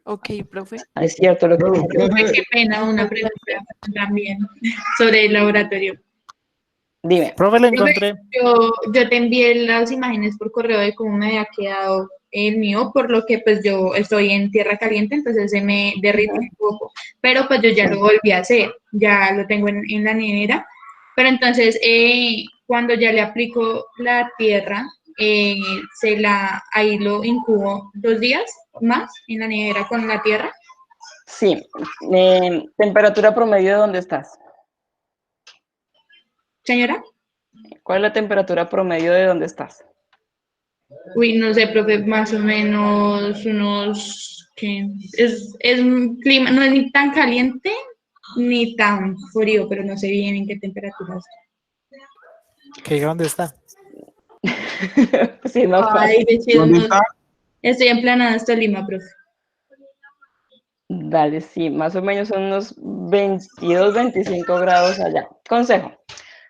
Ok, profe. Es cierto lo que Profe, qué pena, una pregunta también sobre el laboratorio. Dime. Profe, yo te envié las imágenes por correo de cómo me había quedado el mío, por lo que pues yo estoy en tierra caliente, entonces se me derrite un poco, pero pues yo ya lo volví a hacer, ya lo tengo en la nevera, pero entonces cuando ya le aplico la tierra, ahí lo incubo 2 días más en la nevera con la tierra. Sí, temperatura promedio de dónde estás. Señora. ¿Cuál es la temperatura promedio de dónde estás? Uy, no sé, profe, más o menos unos, ¿qué? Es un clima, no es ni tan caliente ni tan frío, pero no sé bien en qué temperatura está. ¿Dónde está? Sí, no Ay, de chido, ¿Dónde no. está? Estoy en Planada Tolima, profe. Dale, sí, más o menos son unos 22, 25 grados allá. Consejo,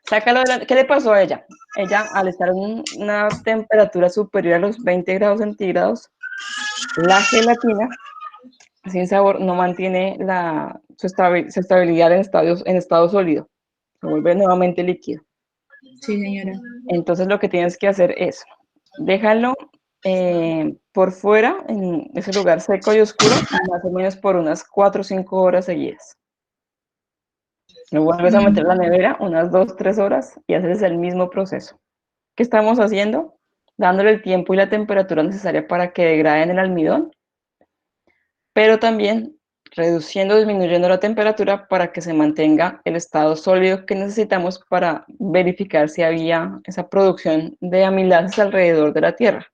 sácalo de ¿qué le pasó a ella? Ella, al estar en una temperatura superior a los 20 grados centígrados, la gelatina sin sabor no mantiene su estabilidad en estado sólido, se vuelve nuevamente líquido. Sí, señora. Entonces lo que tienes que hacer es, déjalo por fuera, en ese lugar seco y oscuro, más o menos por unas 4 o 5 horas seguidas. Lo vuelves a meter en la nevera unas 2 o 3 horas y haces el mismo proceso. ¿Qué estamos haciendo? Dándole el tiempo y la temperatura necesaria para que degraden el almidón, pero también reduciendo o disminuyendo la temperatura para que se mantenga el estado sólido que necesitamos para verificar si había esa producción de amilases alrededor de la tierra.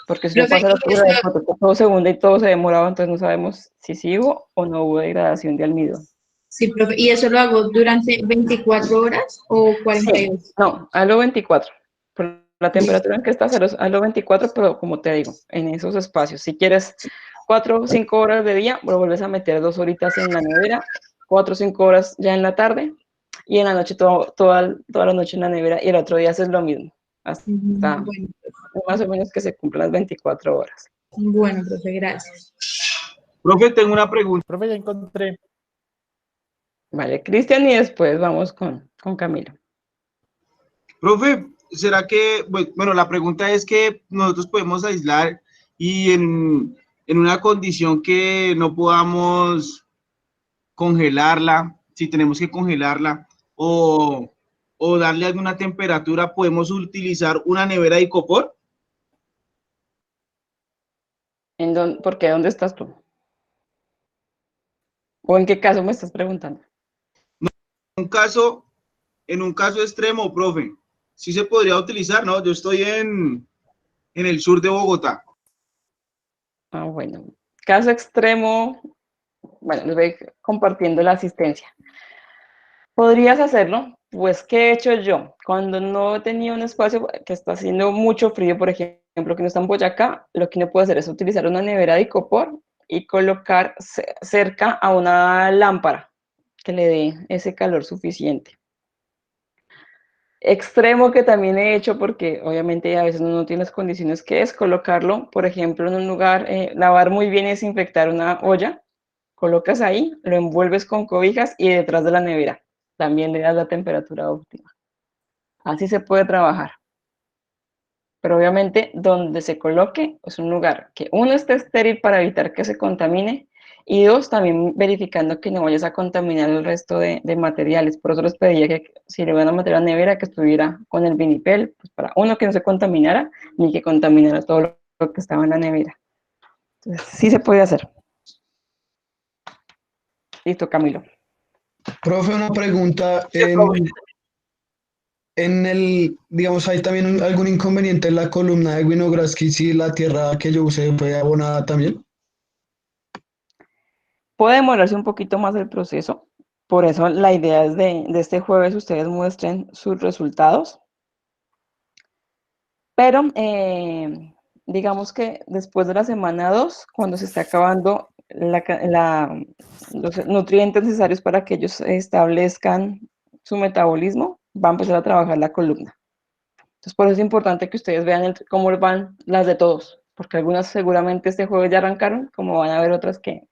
Porque si no pasa la prueba de foto, todo se hunde y todo se demoraba, entonces no sabemos si sí hubo o no hubo degradación de almidón. Sí, profe. ¿Y eso lo hago durante 24 horas o 48? Sí, no, hazlo 24. Por la temperatura en que estás, hazlo 24, pero como te digo, en esos espacios. Si quieres 4 o 5 horas de día, lo vuelves a meter 2 horitas en la nevera 4 o 5 horas ya en la tarde y en la noche toda la noche en la nevera y el otro día haces lo mismo, hasta Bueno, más o menos que se cumplan las 24 horas. bueno, profe, gracias. Profe, tengo una pregunta. Profe, ya encontré. Vale, Cristian, y después vamos con Camilo. Profe, ¿será que, bueno, la pregunta es que nosotros podemos aislar y en una condición que no podamos congelarla, si tenemos que congelarla o darle alguna temperatura, podemos utilizar una nevera de icopor? ¿Por qué? ¿Dónde estás tú? ¿O en qué caso me estás preguntando? En un caso extremo, profe, sí se podría utilizar, ¿no? Yo estoy en el sur de Bogotá. Ah, bueno. Caso extremo, bueno, les voy compartiendo la asistencia. ¿Podrías hacerlo? Pues, ¿qué he hecho yo? Cuando no tenía un espacio que está haciendo mucho frío, por ejemplo, que no está en Boyacá, lo que uno puede hacer es utilizar una nevera de icopor y colocar cerca a una lámpara que le dé ese calor suficiente. Extremo que también he hecho, porque obviamente a veces uno no tiene las condiciones, que es colocarlo, por ejemplo, en un lugar, lavar muy bien y desinfectar una olla, colocas ahí, lo envuelves con cobijas y detrás de la nevera. También le das la temperatura óptima. Así se puede trabajar. Pero obviamente donde se coloque es un lugar que uno esté estéril para evitar que se contamine y dos, también verificando que no vayas a contaminar el resto de materiales. Por eso les pedía que si le van a meter a la nevera que estuviera con el vinipel, pues para uno que no se contaminara ni que contaminara todo lo que estaba en la nevera. Entonces sí se puede hacer. Listo, Camilo. Profe, una pregunta. Digamos, ¿hay también algún inconveniente en la columna de Winogradsky si la tierra que yo usé fue abonada también? Puede demorarse un poquito más el proceso, por eso la idea es de este jueves ustedes muestren sus resultados, pero digamos que después de la semana 2, cuando se está acabando los nutrientes necesarios para que ellos establezcan su metabolismo, va a empezar a trabajar la columna. Entonces, por eso es importante que ustedes vean cómo van las de todos, porque algunas seguramente este jueves ya arrancaron, como van a haber otras que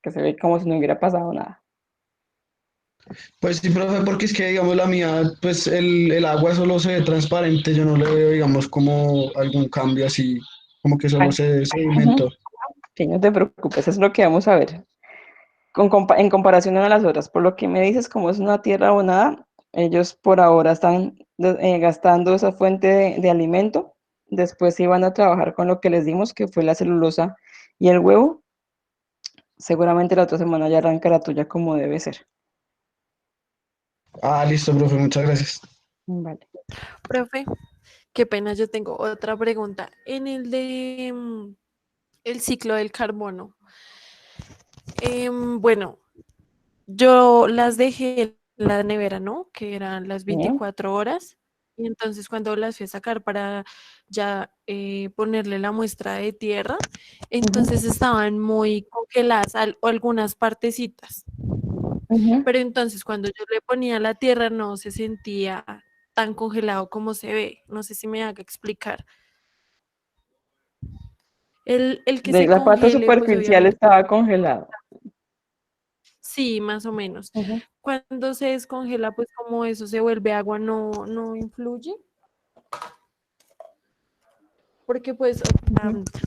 se ve como si no hubiera pasado nada. Pues sí, profe, porque es que, digamos, la mía, pues el agua solo se ve transparente, yo no le veo, digamos, como algún cambio así, como que solo se sedimentó. Sí, no te preocupes, es lo que vamos a ver. En comparación a las otras, por lo que me dices, como es una tierra abonada, ellos por ahora están gastando esa fuente de alimento, después sí van a trabajar con lo que les dimos, que fue la celulosa y el huevo. Seguramente la otra semana ya arranca la tuya como debe ser. Ah, listo, profe, muchas gracias. Vale. Profe, qué pena, yo tengo otra pregunta. En el de el ciclo del carbono, bueno, yo las dejé en la nevera, ¿no? Que eran las 24 horas. Y entonces cuando las fui a sacar para ya ponerle la muestra de tierra, entonces estaban muy congeladas algunas partecitas. Pero entonces cuando yo le ponía la tierra no se sentía tan congelado como se ve. No sé si me haga explicar. El que se La parte congele, pues superficial obviamente. estaba congelada. Sí, más o menos. Cuando se descongela, pues como eso se vuelve agua, no influye. Porque pues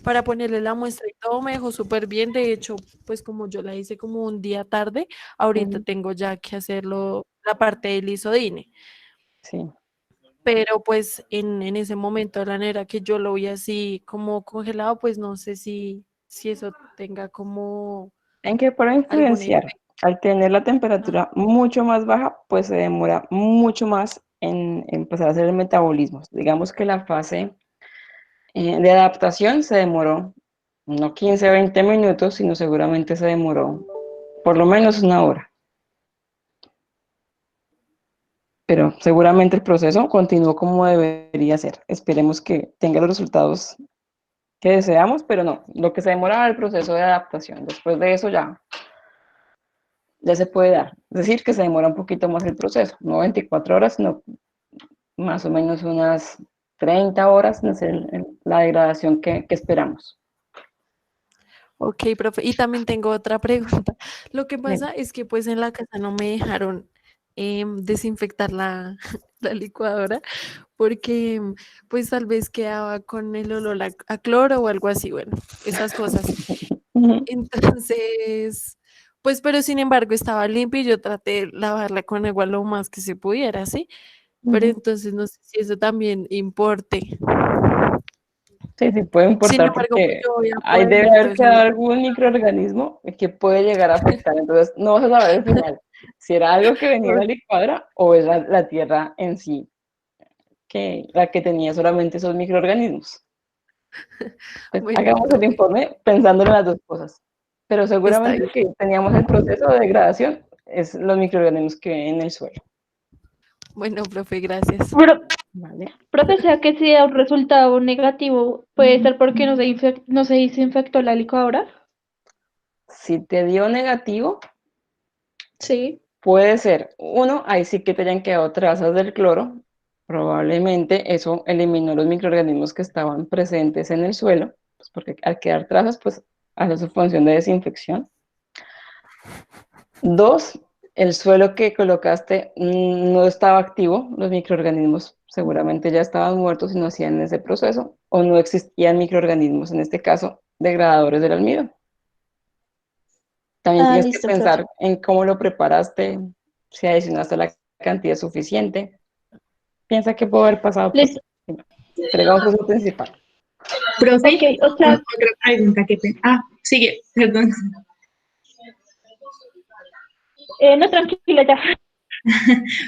para ponerle la muestra y todo me dejó súper bien. De hecho, pues como yo la hice como un día tarde, ahorita tengo ya que hacerlo la parte del isodine. Sí. Pero pues en ese momento de la nevera que yo lo vi así como congelado, pues no sé si eso tenga como ¿En qué puede influenciar? Al tener la temperatura mucho más baja, pues se demora mucho más en empezar a hacer el metabolismo. Digamos que la fase de adaptación se demoró no 15 o 20 minutos, sino seguramente se demoró por lo menos una hora. Pero seguramente el proceso continuó como debería ser. Esperemos que tenga los resultados que deseamos, pero no, lo que se demora es el proceso de adaptación. Después de eso ya ya se puede dar. Es decir, que se demora un poquito más el proceso, no 24 horas, sino más o menos unas 30 horas, no sé, la degradación que esperamos. Ok, profe. Y también tengo otra pregunta. Lo que pasa es que pues en la casa no me dejaron desinfectar la, la licuadora porque pues tal vez quedaba con el olor a cloro o algo así, bueno, esas cosas. Entonces, pues pero sin embargo estaba limpia y yo traté de lavarla con agua lo más que se pudiera, ¿sí? Pero entonces no sé si eso también importe. Sí, sí puede Sin importar embargo, pues porque yo voy a ahí poder debe ver haber todo eso. quedado algún microorganismo que puede llegar a afectar. Entonces, no vas a saber al final si era algo que venía de la licuadora o es la tierra en sí, la que tenía solamente esos microorganismos. Pues, Bueno, hagamos el profe, informe pensando en las dos cosas. Pero está seguramente bien. que teníamos el proceso de degradación, es los microorganismos que viven en el suelo. Bueno, profe, gracias. ¿Vale? Profe, o sea que si da un resultado negativo, puede ser porque no se desinfectó la licuadora. Si te dio negativo, Sí. puede ser, uno, ahí sí que te hayan quedado trazas del cloro, probablemente eso eliminó los microorganismos que estaban presentes en el suelo, pues porque al quedar trazas, pues hace su función de desinfección. Dos, el suelo que colocaste no estaba activo, los microorganismos seguramente ya estaban muertos y no hacían ese proceso, o no existían microorganismos, en este caso, degradadores del almidón. También tienes que Listo, profe. pensar en cómo lo preparaste, si adicionaste la cantidad suficiente. Piensa que puede haber pasado por Listo. entregamos proceso principal. Profe, Ok, o sea, otra pregunta que sigue, perdón. no, tranquila ya.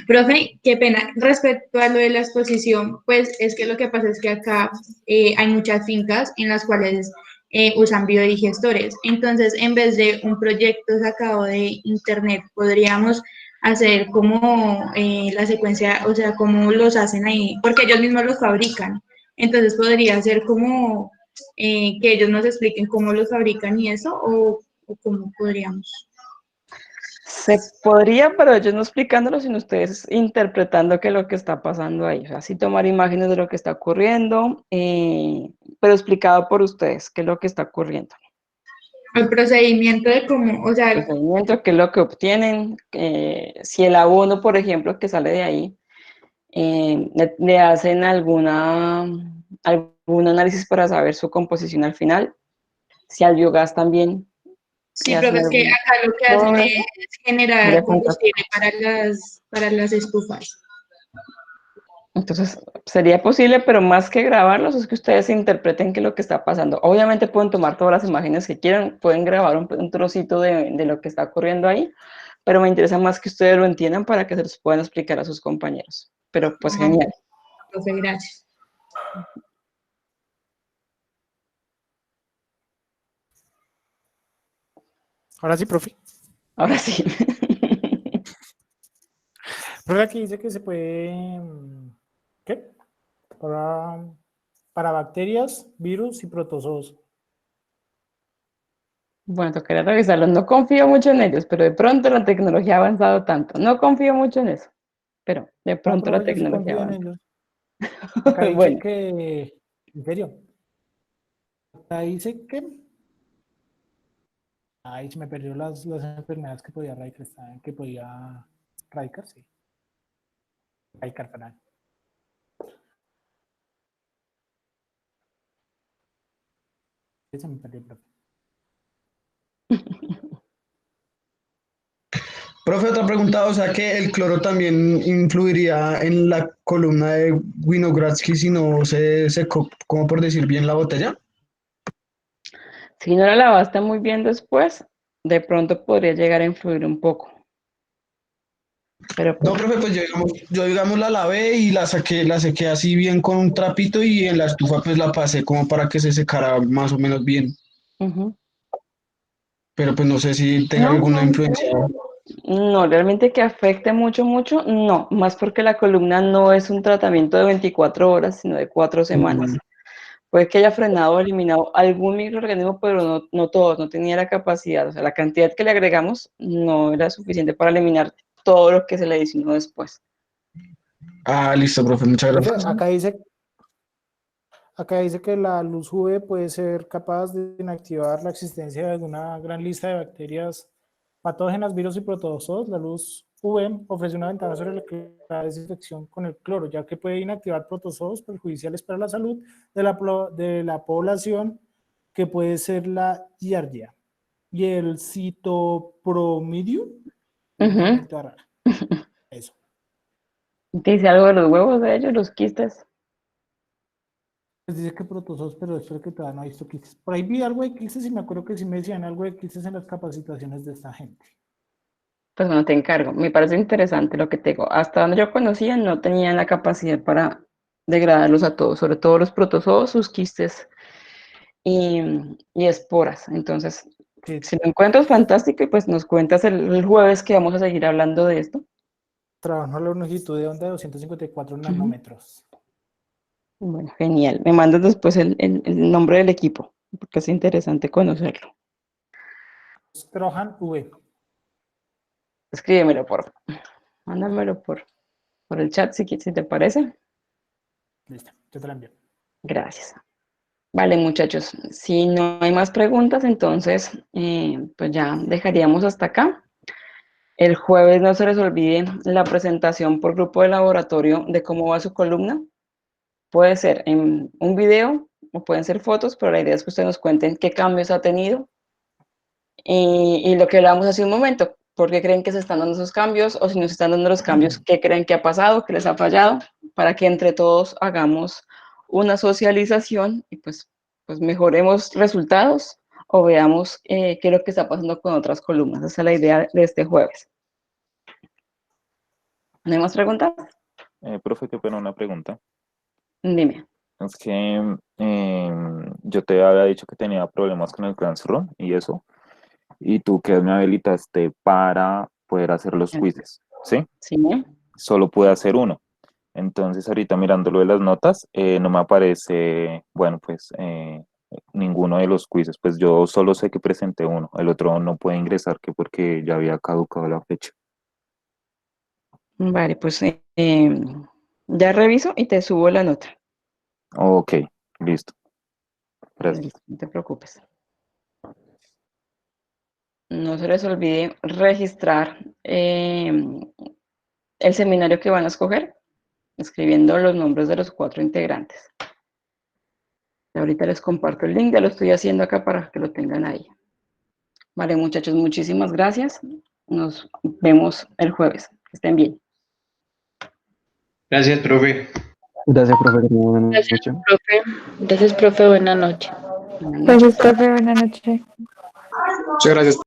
Profe, qué pena. Respecto a lo de la exposición, pues es que lo que pasa es que acá hay muchas fincas en las cuales usan biodigestores. Entonces, en vez de un proyecto sacado de internet, podríamos hacer como la secuencia, o sea, cómo los hacen ahí, porque ellos mismos los fabrican. Entonces, podría ser como que ellos nos expliquen cómo los fabrican y eso, o cómo podríamos. Se podría, pero ellos no explicándolo, sino ustedes interpretando qué es lo que está pasando ahí. O sea, sí tomar imágenes de lo que está ocurriendo, pero explicado por ustedes qué es lo que está ocurriendo. El procedimiento de cómo, o sea, El procedimiento, qué es lo que obtienen, si el abono, por ejemplo, que sale de ahí, le hacen algún análisis para saber su composición al final, si al biogás también. sí, pero es que acá lo que todo hacen eso, es generar ya combustible para las estufas. Entonces, sería posible, pero más que grabarlos, es que ustedes interpreten qué es lo que está pasando. Obviamente pueden tomar todas las imágenes que quieran, pueden grabar un trocito de lo que está ocurriendo ahí, pero me interesa más que ustedes lo entiendan para que se los puedan explicar a sus compañeros. Pero pues genial. Profe, gracias. Ahora sí, profe. Ahora sí. Profe, aquí dice que se puede, ¿qué? Para bacterias, virus y protozoos. Bueno, tocaría revisarlo. No confío mucho en ellos, pero de pronto la tecnología ha avanzado tanto. No confío mucho en eso, pero de No, pronto la profe, yo sí tecnología confío en avanza. ellos. Acá dice Bueno, que, en serio, acá dice que, ay, se me perdió las enfermedades que podía erradicar, ¿saben? Que podía erradicar, sí. Erradicar, perdón. Se me perdió, profe. Profe, otra pregunta, o sea que el cloro también influiría en la columna de Winogradsky si no se secó, como por decir bien, la botella. si no la lavaste muy bien después, de pronto podría llegar a influir un poco. Pero No, pues, profe, pues yo digamos la lavé y la sequé así bien con un trapito y en la estufa pues la pasé como para que se secara más o menos bien. Pero pues no sé si tenga no, alguna no, influencia. no, realmente que afecte mucho, mucho, no, más porque la columna no es un tratamiento de 24 horas, sino de 4 semanas. Puede que haya frenado o eliminado algún microorganismo, pero no todos, no tenía la capacidad. O sea, la cantidad que le agregamos no era suficiente para eliminar todo lo que se le adicionó después. Ah, listo, profe, muchas Profe, gracias. acá dice que la luz UV puede ser capaz de inactivar la existencia de alguna gran lista de bacterias patógenas, virus y protozoos. La luz UV ofrece una ventaja sobre la desinfección con el cloro, ya que puede inactivar protozoos perjudiciales para la salud de la población, que puede ser la giardia y el citopromidium. Eso. ¿Dice algo de los huevos de ellos, los quistes? Pues dice que protozoos, pero espero que todavía no he visto quistes. Por ahí vi algo de quistes y me acuerdo que sí me decían algo de quistes en las capacitaciones de esta gente. Pues bueno, te encargo. Me parece interesante lo que te digo. Hasta donde yo conocía no tenían la capacidad para degradarlos a todos, sobre todo los protozoos, sus quistes y esporas. Entonces, si lo encuentras, fantástico, y pues nos cuentas el jueves que vamos a seguir hablando de esto. Trabajo a la longitud de onda de 254 nanómetros. Bueno, genial. Me mandas después el nombre del equipo, porque es interesante conocerlo. Trojan V. Escríbemelo, mándamelo por el chat si te parece. Listo, yo te la envío. Gracias. Vale, muchachos, si no hay más preguntas, entonces pues ya dejaríamos hasta acá. El jueves no se les olvide la presentación por grupo de laboratorio de cómo va su columna. Puede ser en un video o pueden ser fotos, pero la idea es que ustedes nos cuenten qué cambios ha tenido y lo que hablábamos hace un momento, por qué creen que se están dando esos cambios, o si nos están dando los cambios, qué creen que ha pasado, qué les ha fallado, para que entre todos hagamos una socialización y pues mejoremos resultados o veamos qué es lo que está pasando con otras columnas. Esa es la idea de este jueves. ¿No hay más preguntas? Profe, qué pena una pregunta. Dime. Es que yo te había dicho que tenía problemas con el Classroom y eso, y tú que me habilitaste para poder hacer los quizzes, ¿sí? Sí. Solo pude hacer uno. Entonces, ahorita mirando lo de las notas, no me aparece, bueno, pues ninguno de los quizzes. Pues yo solo sé que presenté uno. El otro no puede ingresar que porque ya había caducado la fecha. Vale, pues ya reviso y te subo la nota. Ok, listo. Gracias. No te preocupes. No se les olvide registrar el seminario que van a escoger, escribiendo los nombres de los 4 integrantes. Y ahorita les comparto el link, ya lo estoy haciendo acá para que lo tengan ahí. Vale, muchachos, muchísimas gracias. Nos vemos el jueves. Que estén bien. Gracias, profe. Gracias, profe. Buenas noches. Gracias, profe. Buenas noches. Gracias, profe. Buenas noches. Muchas gracias.